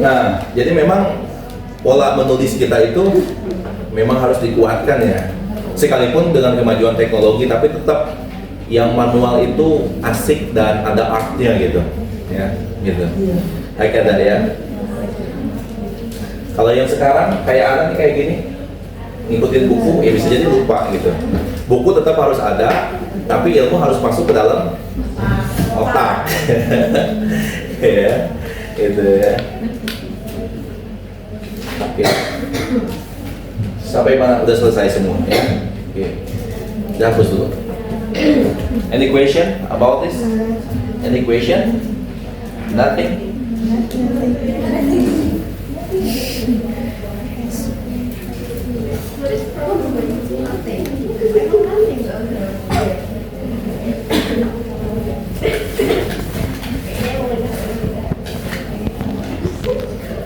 Nah, jadi memang pola menulis kita itu memang harus dikuatkan ya. Sekalipun dengan kemajuan teknologi, tapi tetap yang manual itu asik dan ada artnya gitu, ya, gitu. Hai ada ya. Kalau yang sekarang kayak Ana nih kayak gini, ngikutin buku ya bisa jadi lupa gitu. Buku tetap harus ada, tapi ilmu harus masuk ke dalam otak. Ya, itu ya. Oke. Sampai mana udah selesai semua ya? Oke. Dihapus dulu. Any question about this? Any question? Nothing?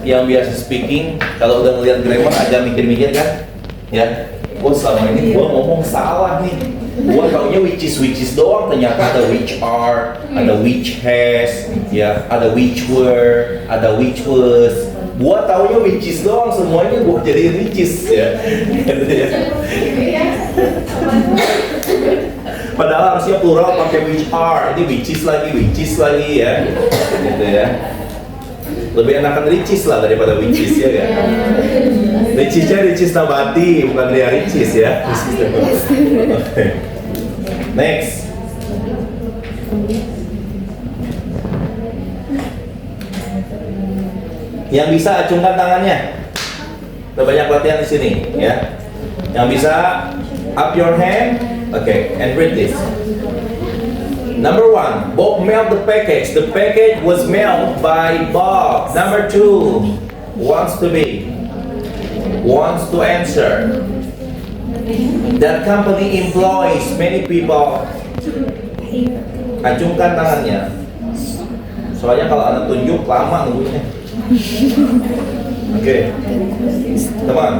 Yang biasa speaking, kalau udah ngeliat grammar agak mikir-mikir kan? Ya, oh selama ini gua ngomong salah nih. Gua taunya which is doang, ternyata ada which are, ada which has, ya, ada which were, ada which was. Gua taunya which is doang, semuanya gua jadiin which is ya. Gitu ya. Padahal harusnya plural pakai which are, ini which is lagi ya. Gitu ya. Lebih enakan ricis lah daripada which ya kan? Ricisnya Ricis Nabati, bukan Ria Ricis ya. Okay. Next. Yang bisa acungkan tangannya. Udah banyak latihan di sini ya. Yang bisa up your hand. Okay, and read this. Number 1, Bob mailed the package. The package was mailed by Bob. Number 2, wants to answer. That company employs many people. Acungkan tangannya. Soalnya kalau Anda tunjuk lama nunggunya. Oke. Teman.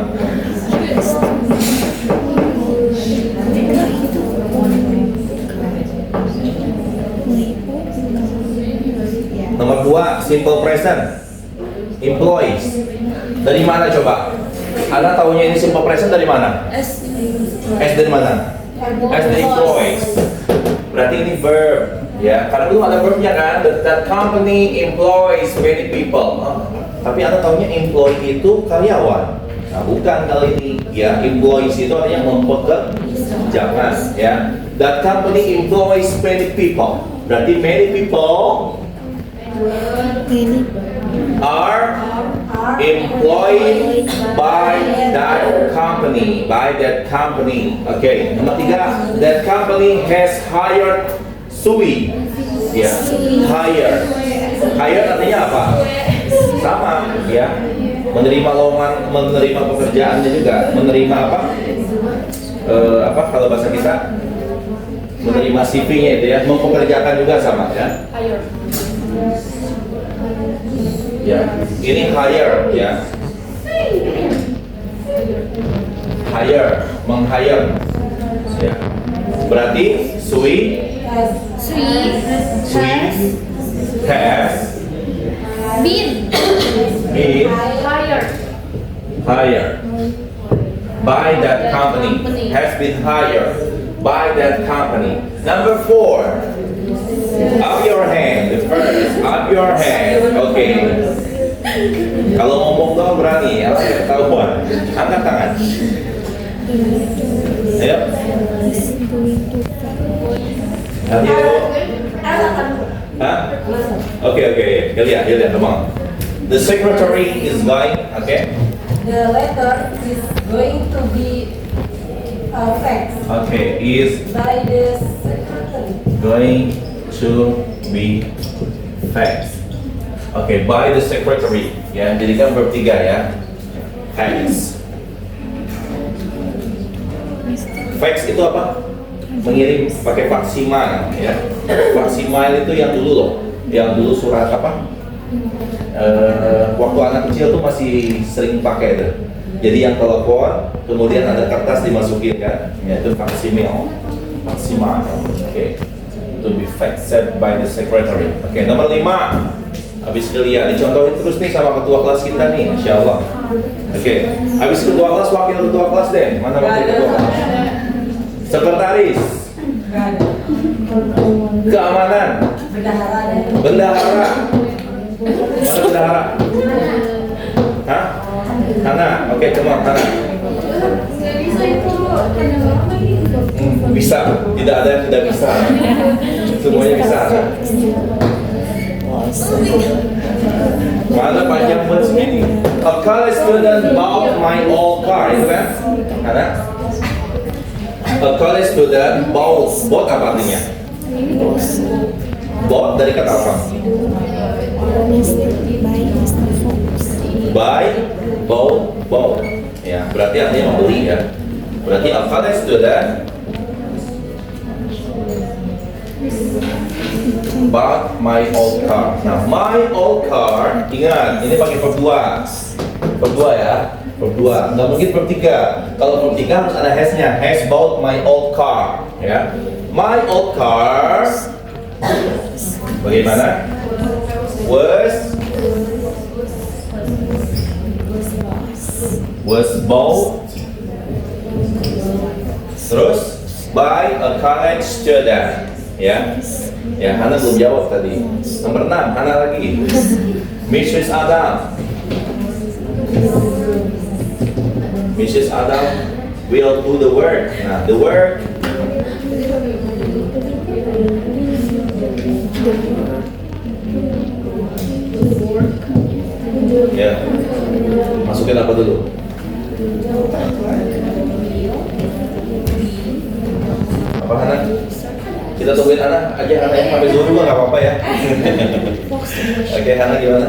Nomor 2, simple present. Employees. Dari mana coba? Anda tahunya ini simple present dari mana? S dari mana? S dari employees. Berarti ini verb, ya. Karena belum ada verbnya kan. That company employs many people. Tapi Anda tahunya employee itu karyawan. Nah, bukan kali ini, ya. Employees itu artinya mempekerjakan, ya. That company employs many people. Berarti many people are employed by that company. Okay. Nomor 3, that company has hired Sui. Ya, hire artinya apa? Sama, ya. Menerima lowongan, menerima pekerjaannya juga, menerima apa? Apa kalau bahasa kita? Menerima CV-nya itu ya, mempekerjakan juga sama ya. Ya, ini hire ya. Meng-hire. Ya. Berarti Sui has Been hired by that company. Has been hired by that company. Number 4. Up your hand. The first. Up your hand. Okay. Kalau ngomong doang berani, ya ketahuan. Angkat tangan. Ayo. Ayo. Hah? Okay. Ilya, come on. The secretary is going, okay? The letter is going to be faxed Okay, is by the secretary. going to be faxed. Okay, by the secretary. Ya, jadikan verb 3 ya. Fax. Fax itu apa? Mengirim pakai faksimal ya. Faksimal itu yang dulu loh. Yang dulu surat apa? Waktu anak kecil tuh masih sering pakai itu. Jadi yang telepon, kemudian ada kertas dimasukin kan, yaitu faksimal. Oke. To be faxed by the secretary. Oke, nomor 5. Habis kuliah, dicontohin terus nih sama ketua kelas kita nih, insya Allah. Oke, habis ketua kelas, wakil ketua kelas deh. Mana wakil ketua kelas? Sekretaris. Keamanan. Bendahara. Mana bendahara? Hah? Hana, oke, come on, Hana. Bisa, tidak ada yang tidak bisa. Semuanya bisa. Mana panjang buat segini? A college student bought my old car, itu kan? Hana? A college student bought apa artinya? Bought dari kata apa? Buy, bought. Ya, berarti artinya membeli ya. Berarti a college student bought my old car. Nah, my old car, ingat, ini pakai verb 2. Verb 2 ya. Verb 2. Nggak mungkin verb 3. Kalau verb 3 harus ada has-nya. Has bought my old car. Ya. My old car. Bagaimana? Was bought. Terus by a college student. Ya. Ya, Hana belum jawab tadi. Nomor 6, Hana lagi. Mrs. Adam. Mrs. Adam will do the work. Nah, the work. Ya. Masukin apa dulu? Apa Hana? Kita tungguin Hana aja, Hana yang sampai dulu nggak apa-apa ya. Oke, Hana gimana?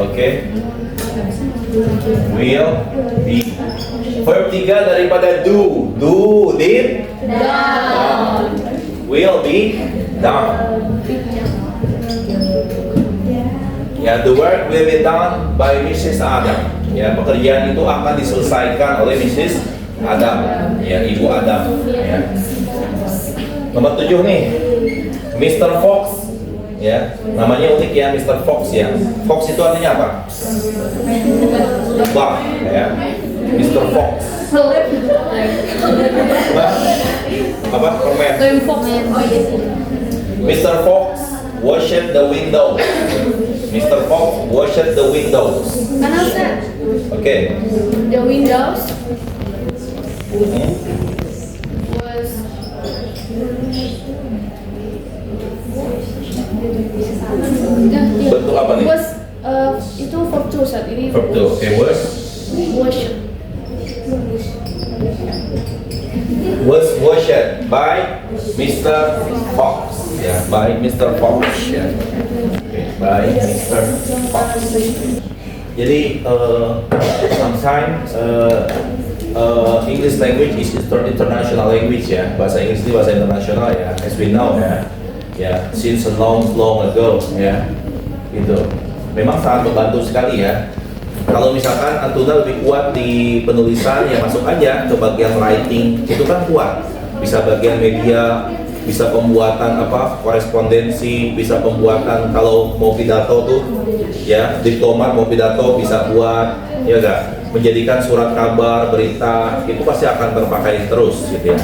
Oke. Will be. Verb 3 daripada do. Do, did. Done. Will be done. Ya, the work will be done by Mrs. Adam. Ya, pekerjaan itu akan diselesaikan oleh Mrs. Adam. Ya, Ibu Adam. Ya. Nomor 7 nih, Mr. Fox. Ya, namanya unik ya, Mr. Fox ya. Fox itu artinya apa? Lebah. Ya, Mr. Fox. Apa? Permen. Mr. Fox washed the window. Mr. Fox washed the windows. Okay. The windows Hmm. was Bentuk apa nih? was itu verb 2 saat ini. Verb 2. Okay, was washed by Mr. Fox. Ya, by Mr. Fox. Ya. Okay, by Mr. Fox. Jadi sometimes English language is international language ya. Bahasa Inggris itu bahasa internasional ya. As we know ya. Ya, since a long ago ya. Gitu. Memang sangat membantu sekali ya. Kalau misalkan Antuna lebih kuat di penulisan ya masuk aja ke bagian writing, itu kan kuat. Bisa bagian media, bisa pembuatan apa korespondensi, bisa pembuatan kalau mau pidato tuh ya, diplomat mau pidato bisa buat ya enggak, menjadikan surat kabar, berita itu pasti akan terpakai terus gitu ya.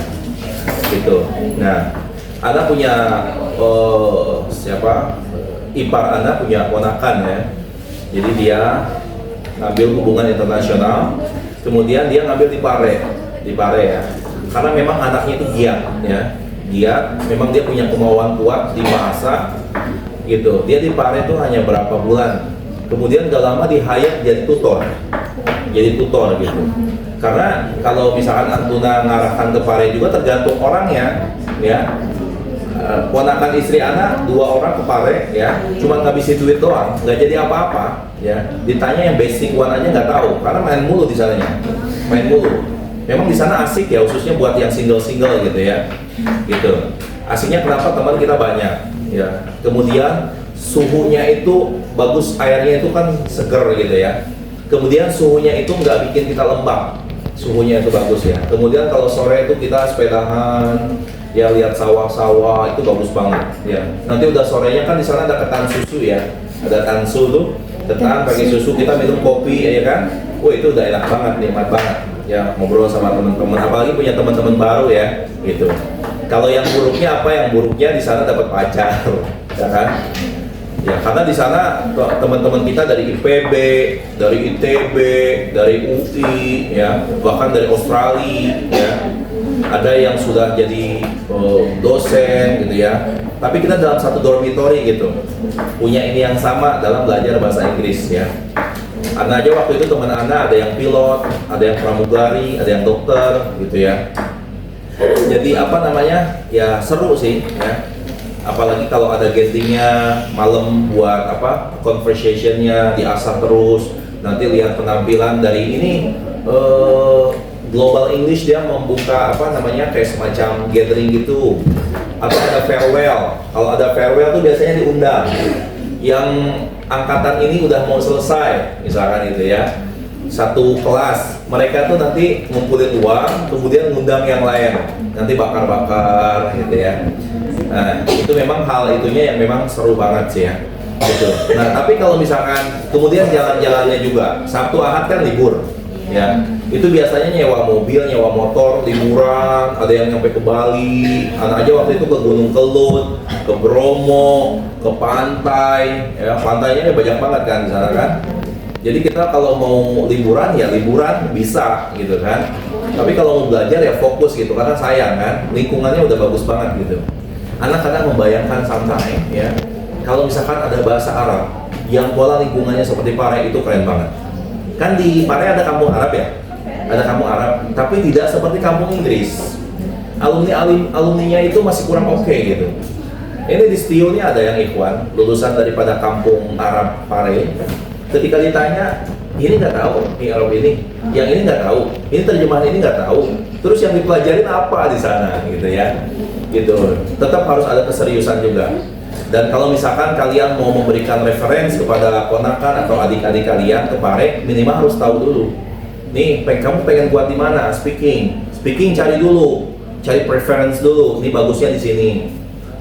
Gitu. Nah, Anda punya ipar Anda punya ponakan ya. Jadi dia ngambil hubungan internasional, kemudian dia ngambil di Pare ya. Karena memang anaknya itu giat ya. Giat, memang dia punya kemauan kuat di bahasa gitu. Dia di Pare itu hanya berapa bulan. Kemudian gak lama di-hire jadi tutor. Jadi tutor gitu. Karena kalau misalkan Antuna ngarahkan ke Pare juga tergantung orangnya ya. Ponakan istri anak 2 orang ke Pare ya, cuma ngabisin duit doang, nggak jadi apa-apa ya. Ditanya yang basic one aja nggak tahu, karena main mulu di sananya, main mulu. Memang di sana asik ya, khususnya buat yang single gitu ya, gitu. Asiknya kenapa? Teman kita banyak ya. Kemudian suhunya itu bagus, airnya itu kan seger gitu ya. Kemudian suhunya itu nggak bikin kita lembab, suhunya itu bagus ya. Kemudian kalau sore itu kita sepedahan. Ya lihat sawah-sawah itu bagus banget ya. Nanti udah sorenya kan di sana ada ketan susu ya, ada tansu tuh, ketan pakai susu, kita minum kopi ya kan. Wah itu udah enak banget, nikmat banget ya ngobrol sama teman-teman, apalagi punya teman-teman baru ya gitu. Kalau yang buruknya apa? Yang buruknya di sana dapat pacar, ya kan? Ya, karena di sana teman-teman kita dari IPB, dari ITB, dari UI, ya, bahkan dari Australia, ya, ada yang sudah jadi dosen, gitu ya. Tapi kita dalam satu dormitory gitu, punya ini yang sama dalam belajar bahasa Inggris, ya. Ana aja waktu itu teman Ana ada yang pilot, ada yang pramugari, ada yang dokter, gitu ya. Jadi apa namanya? Ya seru sih, ya. Apalagi kalau ada gathering-nya malam buat apa conversation-nya diasah terus, nanti lihat penampilan dari ini Global English dia membuka apa namanya kayak semacam gathering gitu, atau ada farewell. Kalau ada farewell tuh biasanya diundang yang angkatan ini udah mau selesai misalkan itu ya, satu kelas mereka tuh nanti ngumpulin uang kemudian ngundang yang lain, nanti bakar-bakar gitu ya. Nah, itu memang hal itunya yang memang seru banget sih ya. Gitu. Nah, tapi kalau misalkan kemudian jalan-jalannya juga, Sabtu Ahad kan libur. Ya, itu biasanya nyewa mobil, nyewa motor, liburan, ada yang nyampe ke Bali, anak aja waktu itu ke Gunung Kelut, ke Bromo, ke pantai, ya pantainya banyak banget kan di sana kan. Jadi kita kalau mau liburan ya liburan bisa gitu kan. Tapi kalau mau belajar ya fokus gitu karena sayang kan, lingkungannya udah bagus banget gitu. Anak kadang membayangkan santai ya, kalau misalkan ada bahasa Arab yang pola lingkungannya seperti Pare itu keren banget. Kan di Pare ada kampung Arab ya, ada kampung Arab, tapi tidak seperti kampung Inggris. Alumninya itu masih kurang oke gitu. Ini di Stio ini ada yang ikhwan, lulusan daripada kampung Arab Pare. Ketika ditanya, ini nggak tahu, ini Arab ini, yang ini nggak tahu, ini terjemahan ini nggak tahu. Terus yang dipelajarin apa di sana gitu ya? Gitu. Tetap harus ada keseriusan juga. Dan kalau misalkan kalian mau memberikan referensi kepada ponakan atau adik-adik kalian ke Pare, minimal harus tahu dulu. Nih, kamu pengen buat di mana? Speaking cari dulu, cari preference dulu. Ini bagusnya di sini.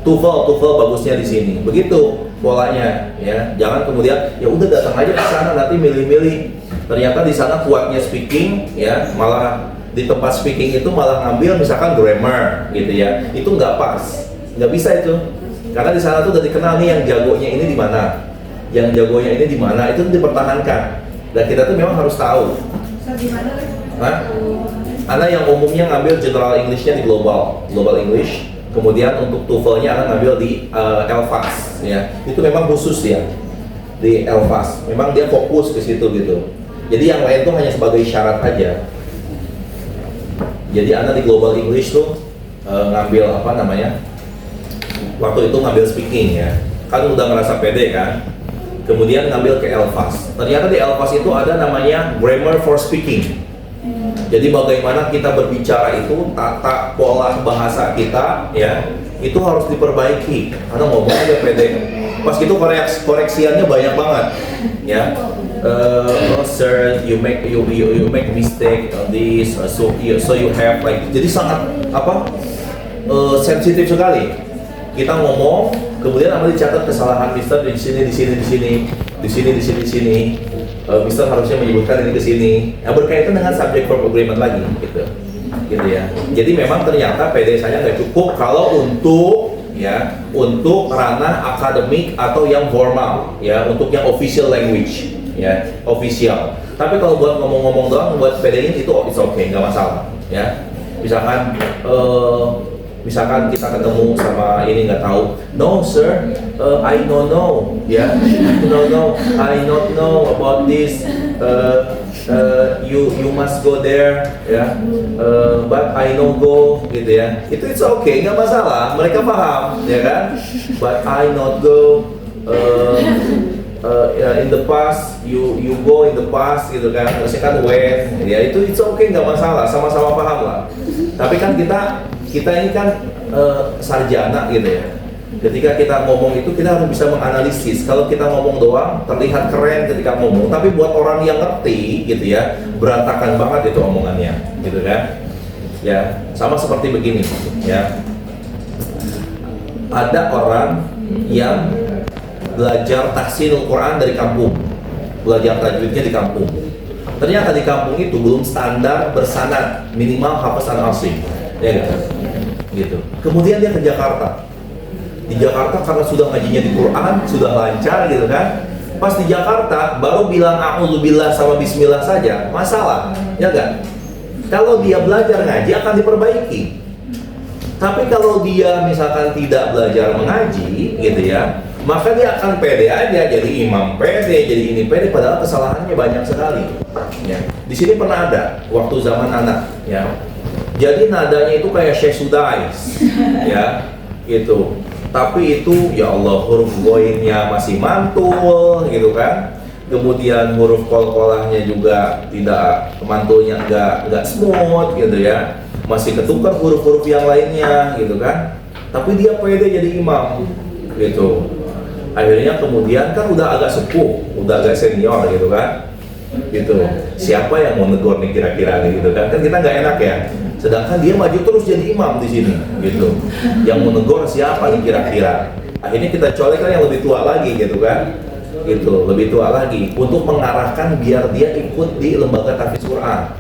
TOEFL bagusnya di sini. Begitu polanya, ya. Jangan kemudian ya udah datang aja ke sana nanti milih-milih. Ternyata di sana kuatnya speaking, ya, malah di tempat speaking itu malah ngambil misalkan grammar, gitu ya. Itu nggak pas, nggak bisa itu. Karena di sana tuh udah dikenal nih yang jagonya ini di mana, yang jagonya ini di mana, itu dipertahankan. Dan kita tuh memang harus tahu. Hah? Ana yang umumnya ngambil general English-nya di global English, kemudian untuk TOEFL-nya Ana ngambil di LFAS, ya. Itu memang khusus ya di LFAS. Memang dia fokus ke situ gitu. Jadi yang lain tuh hanya sebagai syarat aja. Jadi Ana di global English tuh ngambil apa namanya? Waktu itu ngambil speaking ya, kan udah ngerasa pede kan. Kemudian ngambil ke LFAS. Ternyata di LFAS itu ada namanya grammar for speaking. Jadi bagaimana kita berbicara itu, tata pola bahasa kita ya, itu harus diperbaiki. Karena ngomong aja pede. Pas gitu koreksiannya banyak banget ya. Oh sir, you make mistake on this, so you have like. Jadi sangat apa? Sensitif sekali. Kita ngomong, kemudian apa dicatat kesalahan Mister di sini. Mister harusnya menyebutkan ini ke sini. Yang berkaitan dengan subject verb agreement lagi, gitu ya. Jadi memang ternyata PD saya nggak cukup kalau untuk ranah akademik atau yang formal, ya, untuk yang official language, ya, official. Tapi kalau buat ngomong-ngomong doang, buat PD itu it's okay, nggak masalah, ya. Misalkan kita ketemu sama ini nggak tahu, no sir, I don't know, ya, no, I don't know about this, you must go there, ya, but I know go, gitu ya, itu it's okay, nggak masalah, mereka paham, ya kan, but I not go, in the past, you go in the past, gitu kan, harusnya kan when, ya itu it's okay, nggak masalah, sama-sama paham lah, tapi kan kita ini kan sarjana gitu ya. Ketika kita ngomong itu kita harus bisa menganalisis. Kalau kita ngomong doang terlihat keren ketika ngomong, tapi buat orang yang ngerti gitu ya, berantakan banget itu omongannya, gitu kan? Ya, sama seperti begini, ya. Ada orang yang belajar tahsinul Quran dari kampung, belajar tajwidnya di kampung. Ternyata di kampung itu belum standar bersanad, minimal hafazan asim, ya kan? gitu. Kemudian dia ke Jakarta. Di Jakarta karena sudah ngajinya di Quran, sudah lancar gitu kan. Pas di Jakarta baru bilang a'udzubillah sama bismillah saja, masalah, ya enggak? Kalau dia belajar ngaji akan diperbaiki. Tapi kalau dia misalkan tidak belajar mengaji gitu ya, maka dia akan pede aja jadi imam pede, jadi ini pede, padahal kesalahannya banyak sekali. Ya. Di sini pernah ada waktu zaman anak, ya. Jadi nadanya itu kayak Syekh Sudais, ya, itu. Tapi itu ya Allah huruf goinnya masih mantul, gitu kan. Kemudian huruf kol-kolahnya juga tidak, mantulnya nggak smooth, gitu ya. Masih ketukar huruf-huruf yang lainnya, gitu kan. Tapi dia pede jadi imam, gitu. Akhirnya kemudian kan udah agak sepuh, udah agak senior gitu kan, gitu. Siapa yang mau negur nih kira-kira gitu kan? Kan kita nggak enak ya. Sedangkan dia maju terus jadi imam di sini, gitu. Yang mau negur siapa nih kira-kira? Akhirnya kita colekkan yang lebih tua lagi, gitu kan? Gitu, lebih tua lagi untuk mengarahkan biar dia ikut di lembaga tahfiz Quran,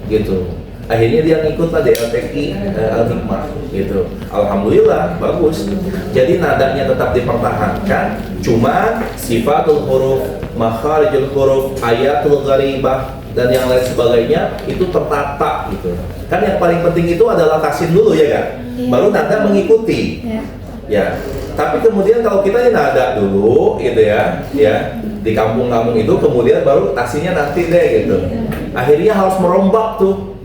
gitu. Akhirnya dia ngikutlah di LTI Al-Hikmah, gitu. Alhamdulillah bagus. Jadi nadanya tetap dipertahankan, cuma sifatul huruf, makharijul huruf, ayatul gharibah dan yang lain sebagainya itu tertata gitu. Kan yang paling penting itu adalah tasin dulu ya kan, baru nada mengikuti. Ya. Tapi kemudian kalau kita ini nada dulu gitu ya, di kampung-kampung itu kemudian baru tasinnya nanti deh gitu. Akhirnya harus merombak tuh.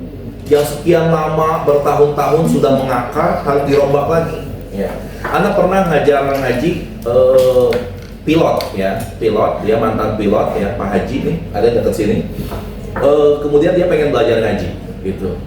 Yang sekian lama bertahun-tahun sudah mengakar harus dirombak lagi. Ya. Anak pernah ngaji pilot ya, dia mantan pilot ya, Pak Haji nih, ada dekat sini. Kemudian dia pengen belajar ngaji, gitu.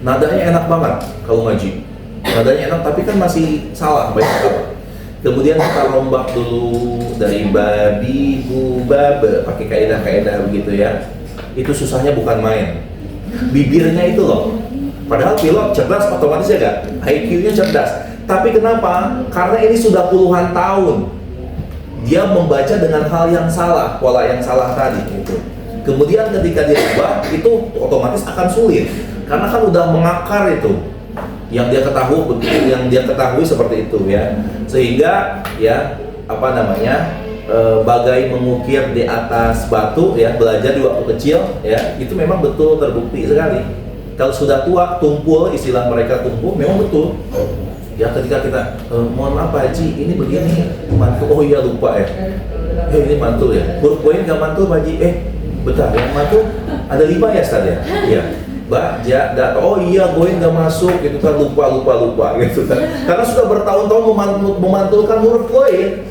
Nadanya enak banget kalau ngaji, nadanya enak tapi kan masih salah banyak apa. Kemudian kita rombak dulu dari babi babe pakai kaidah-kaidah begitu ya. Itu susahnya bukan main. Bibirnya itu loh, padahal pilot cerdas otomatis ya gak? IQ-nya cerdas, tapi kenapa? Karena ini sudah puluhan tahun dia membaca dengan hal yang salah, pola yang salah tadi gitu. Kemudian ketika dia ubah itu otomatis akan sulit karena kan udah mengakar itu yang dia ketahui seperti itu ya, sehingga ya apa namanya, bagai mengukir di atas batu ya, belajar di waktu kecil ya, itu memang betul terbukti sekali. Kalau sudah tua tumpul, istilah mereka tumpul, memang betul ya. Ketika kita mohon maaf Pak Haji, ini begini mantul, oh iya lupa ya, ini mantul ya, huruf poin nggak mantul Pak Haji, bentar yang mantul ada 5 ya Ustaz ya, iya ba, ja, da, oh iya poin nggak masuk gitu kan, lupa gitu kan, karena sudah bertahun-tahun memantulkan huruf poin.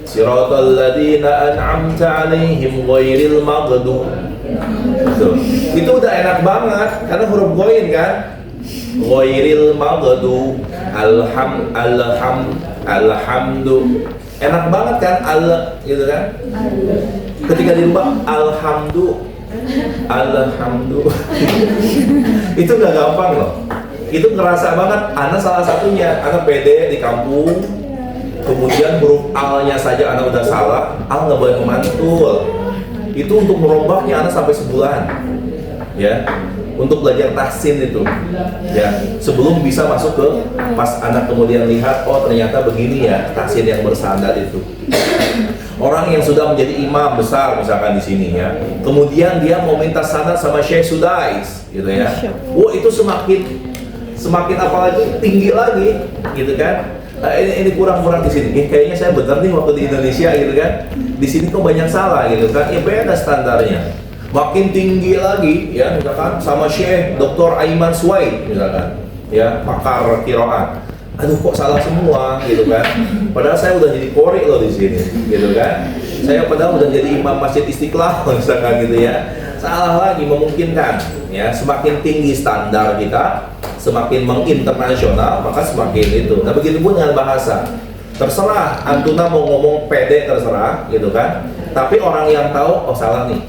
Siratal ladzina an'amta 'alaihim ghairil maghdub. Itu udah enak banget karena huruf ghain kan. Ghairil maghdub, alhamdu. Enak banget kan gitu kan? Ketika dirubah alhamdu. Itu gak gampang loh. Itu ngerasa banget. Ana salah satunya, ana pede di kampung. Kemudian huruf al-nya saja anak udah salah, al nggak boleh memantul. Itu untuk merombaknya anak sampai sebulan, ya, untuk belajar tahsin itu, ya, sebelum bisa masuk ke pas anak kemudian lihat, oh ternyata begini ya tahsin yang bersandar itu. Orang yang sudah menjadi imam besar misalkan di sini ya, kemudian dia mau minta sanad sama Syekh Sudais, gitu ya. Itu semakin apalagi tinggi lagi, gitu kan. Ini kurang di sini. Kayaknya saya benar nih waktu di Indonesia gitu kan. Di sini kok banyak salah gitu kan. Ya beda standarnya. Makin tinggi lagi ya, misalkan sama Syekh Dr. Aiman Suwaid misalkan, ya, pakar qiraat. Aduh kok salah semua gitu kan. Padahal saya udah jadi qori loh di sini, gitu kan. Saya padahal udah jadi imam Masjid Istiqlal misalkan gitu ya. Salah lagi memungkinkan ya. Semakin tinggi standar kita, semakin menginternasional, maka semakin itu. Nah begitu pun dengan bahasa. Terserah Antuna mau ngomong pede, terserah gitu kan. Tapi orang yang tahu, oh salah nih,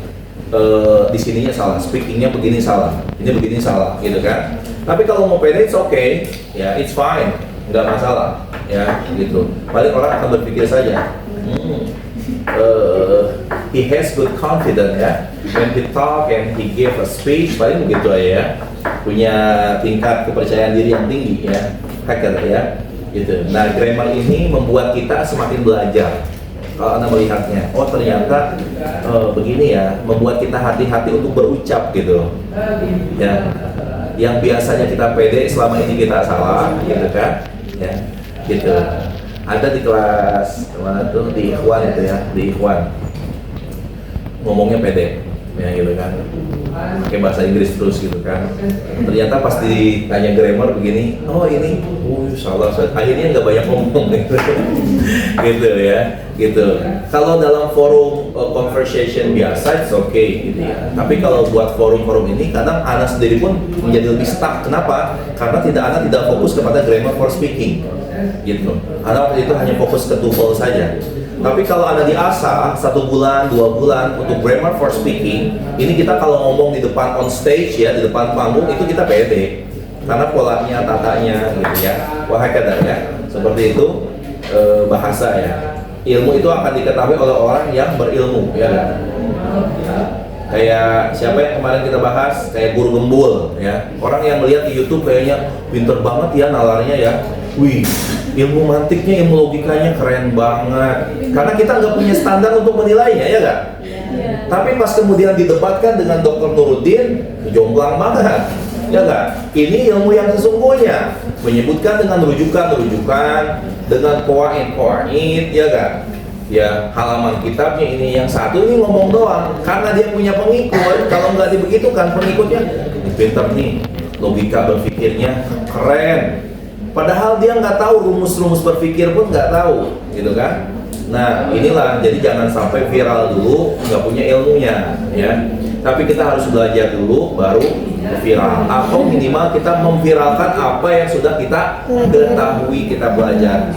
di sininya salah, speakingnya begini salah, ini begini salah gitu kan. Tapi kalau mau pede it's okay, ya it's fine, nggak masalah ya gitu. Paling orang akan berpikir saja, he has good confidence ya, when he talk and he give a speech, paling begitu aja ya, punya tingkat kepercayaan diri yang tinggi ya. hacker ya, gitu. Nah, grammar ini membuat kita semakin belajar. Kalau Anda melihatnya, oh ternyata begini ya, membuat kita hati-hati untuk berucap gitu, ya. Yang biasanya kita pede, selama ini kita salah, gitu kan, ya, gitu. Ada di kelas mana tuh, di Ikhwan itu ya, di Ikhwan ngomongnya pede, ya gitu kan, pakai bahasa Inggris terus gitu kan. Ternyata pas ditanya grammar begini, oh ini, salah, akhirnya nggak banyak ngomong gitu, gitu ya, gitu. Kalau dalam forum conversation biasa, it's okay gitu ya. Tapi kalau buat forum-forum ini, kadang Anda sendiri pun menjadi lebih stuck. Kenapa? Karena Anda tidak fokus kepada grammar for speaking, gitu. Anda waktu itu hanya fokus ke TOEFL saja. Tapi kalau Anda diasah 1 bulan, 2 bulan untuk grammar for speaking, ini kita kalau ngomong di depan on stage ya, di depan panggung itu kita pede. Karena polanya, tatanya gitu ya. Wahakadha ya. Seperti itu bahasa ya. Ilmu itu akan diketahui oleh orang yang berilmu ya. Kayak siapa yang kemarin kita bahas, kayak guru gembul ya. Orang yang melihat di YouTube kayaknya pinter banget ya nalarnya ya. Wih, ilmu mantiknya, ilmu logikanya keren banget. Karena kita nggak punya standar untuk menilainya, ya nggak? Tapi pas kemudian didebatkan dengan Dr. Nuruddin, jomplang banget, ya nggak? Ini ilmu yang sesungguhnya, menyebutkan dengan rujukan-rujukan, dengan qawaid, ya nggak? Ya, halaman kitabnya ini, yang satu ini ngomong doang, karena dia punya pengikut. Kalau nggak dibegitukan pengikutnya, pinter nih, logika berpikirnya keren. Padahal dia nggak tahu rumus-rumus berpikir pun nggak tahu, gitu kan? Nah inilah, jadi jangan sampai viral dulu nggak punya ilmunya, ya. Tapi kita harus belajar dulu baru viral, atau minimal kita memviralkan apa yang sudah kita ketahui, kita belajar.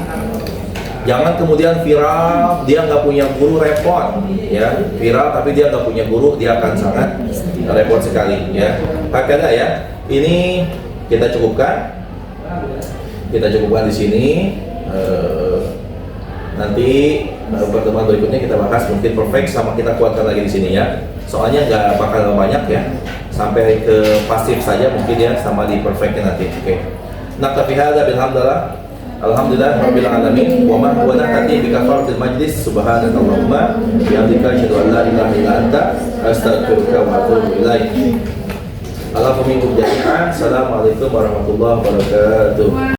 Jangan kemudian viral, dia nggak punya guru, repot, ya. Viral tapi dia nggak punya guru, dia akan sangat repot sekali, ya. Hakada ya. Ini kita cukupkan. Kita cukupkan di sini. Nanti pertemuan berikutnya kita bahas mungkin perfect, sama kita kuatkan lagi di sini ya. Soalnya nggak bakal banyak ya. Sampai ke pasif saja mungkin ya, sama di perfectnya nanti. Oke. Naktafi hadza bilhamdulillah. Alhamdulillah rabbil alamin. Wa ma huwa nakati bi kafaratil majlis. Subhanakallahumma bihamdika asyhadu an la ilaha illa anta astaghfiruka wa atubu ilaik. Assalamualaikum warahmatullahi wabarakatuh.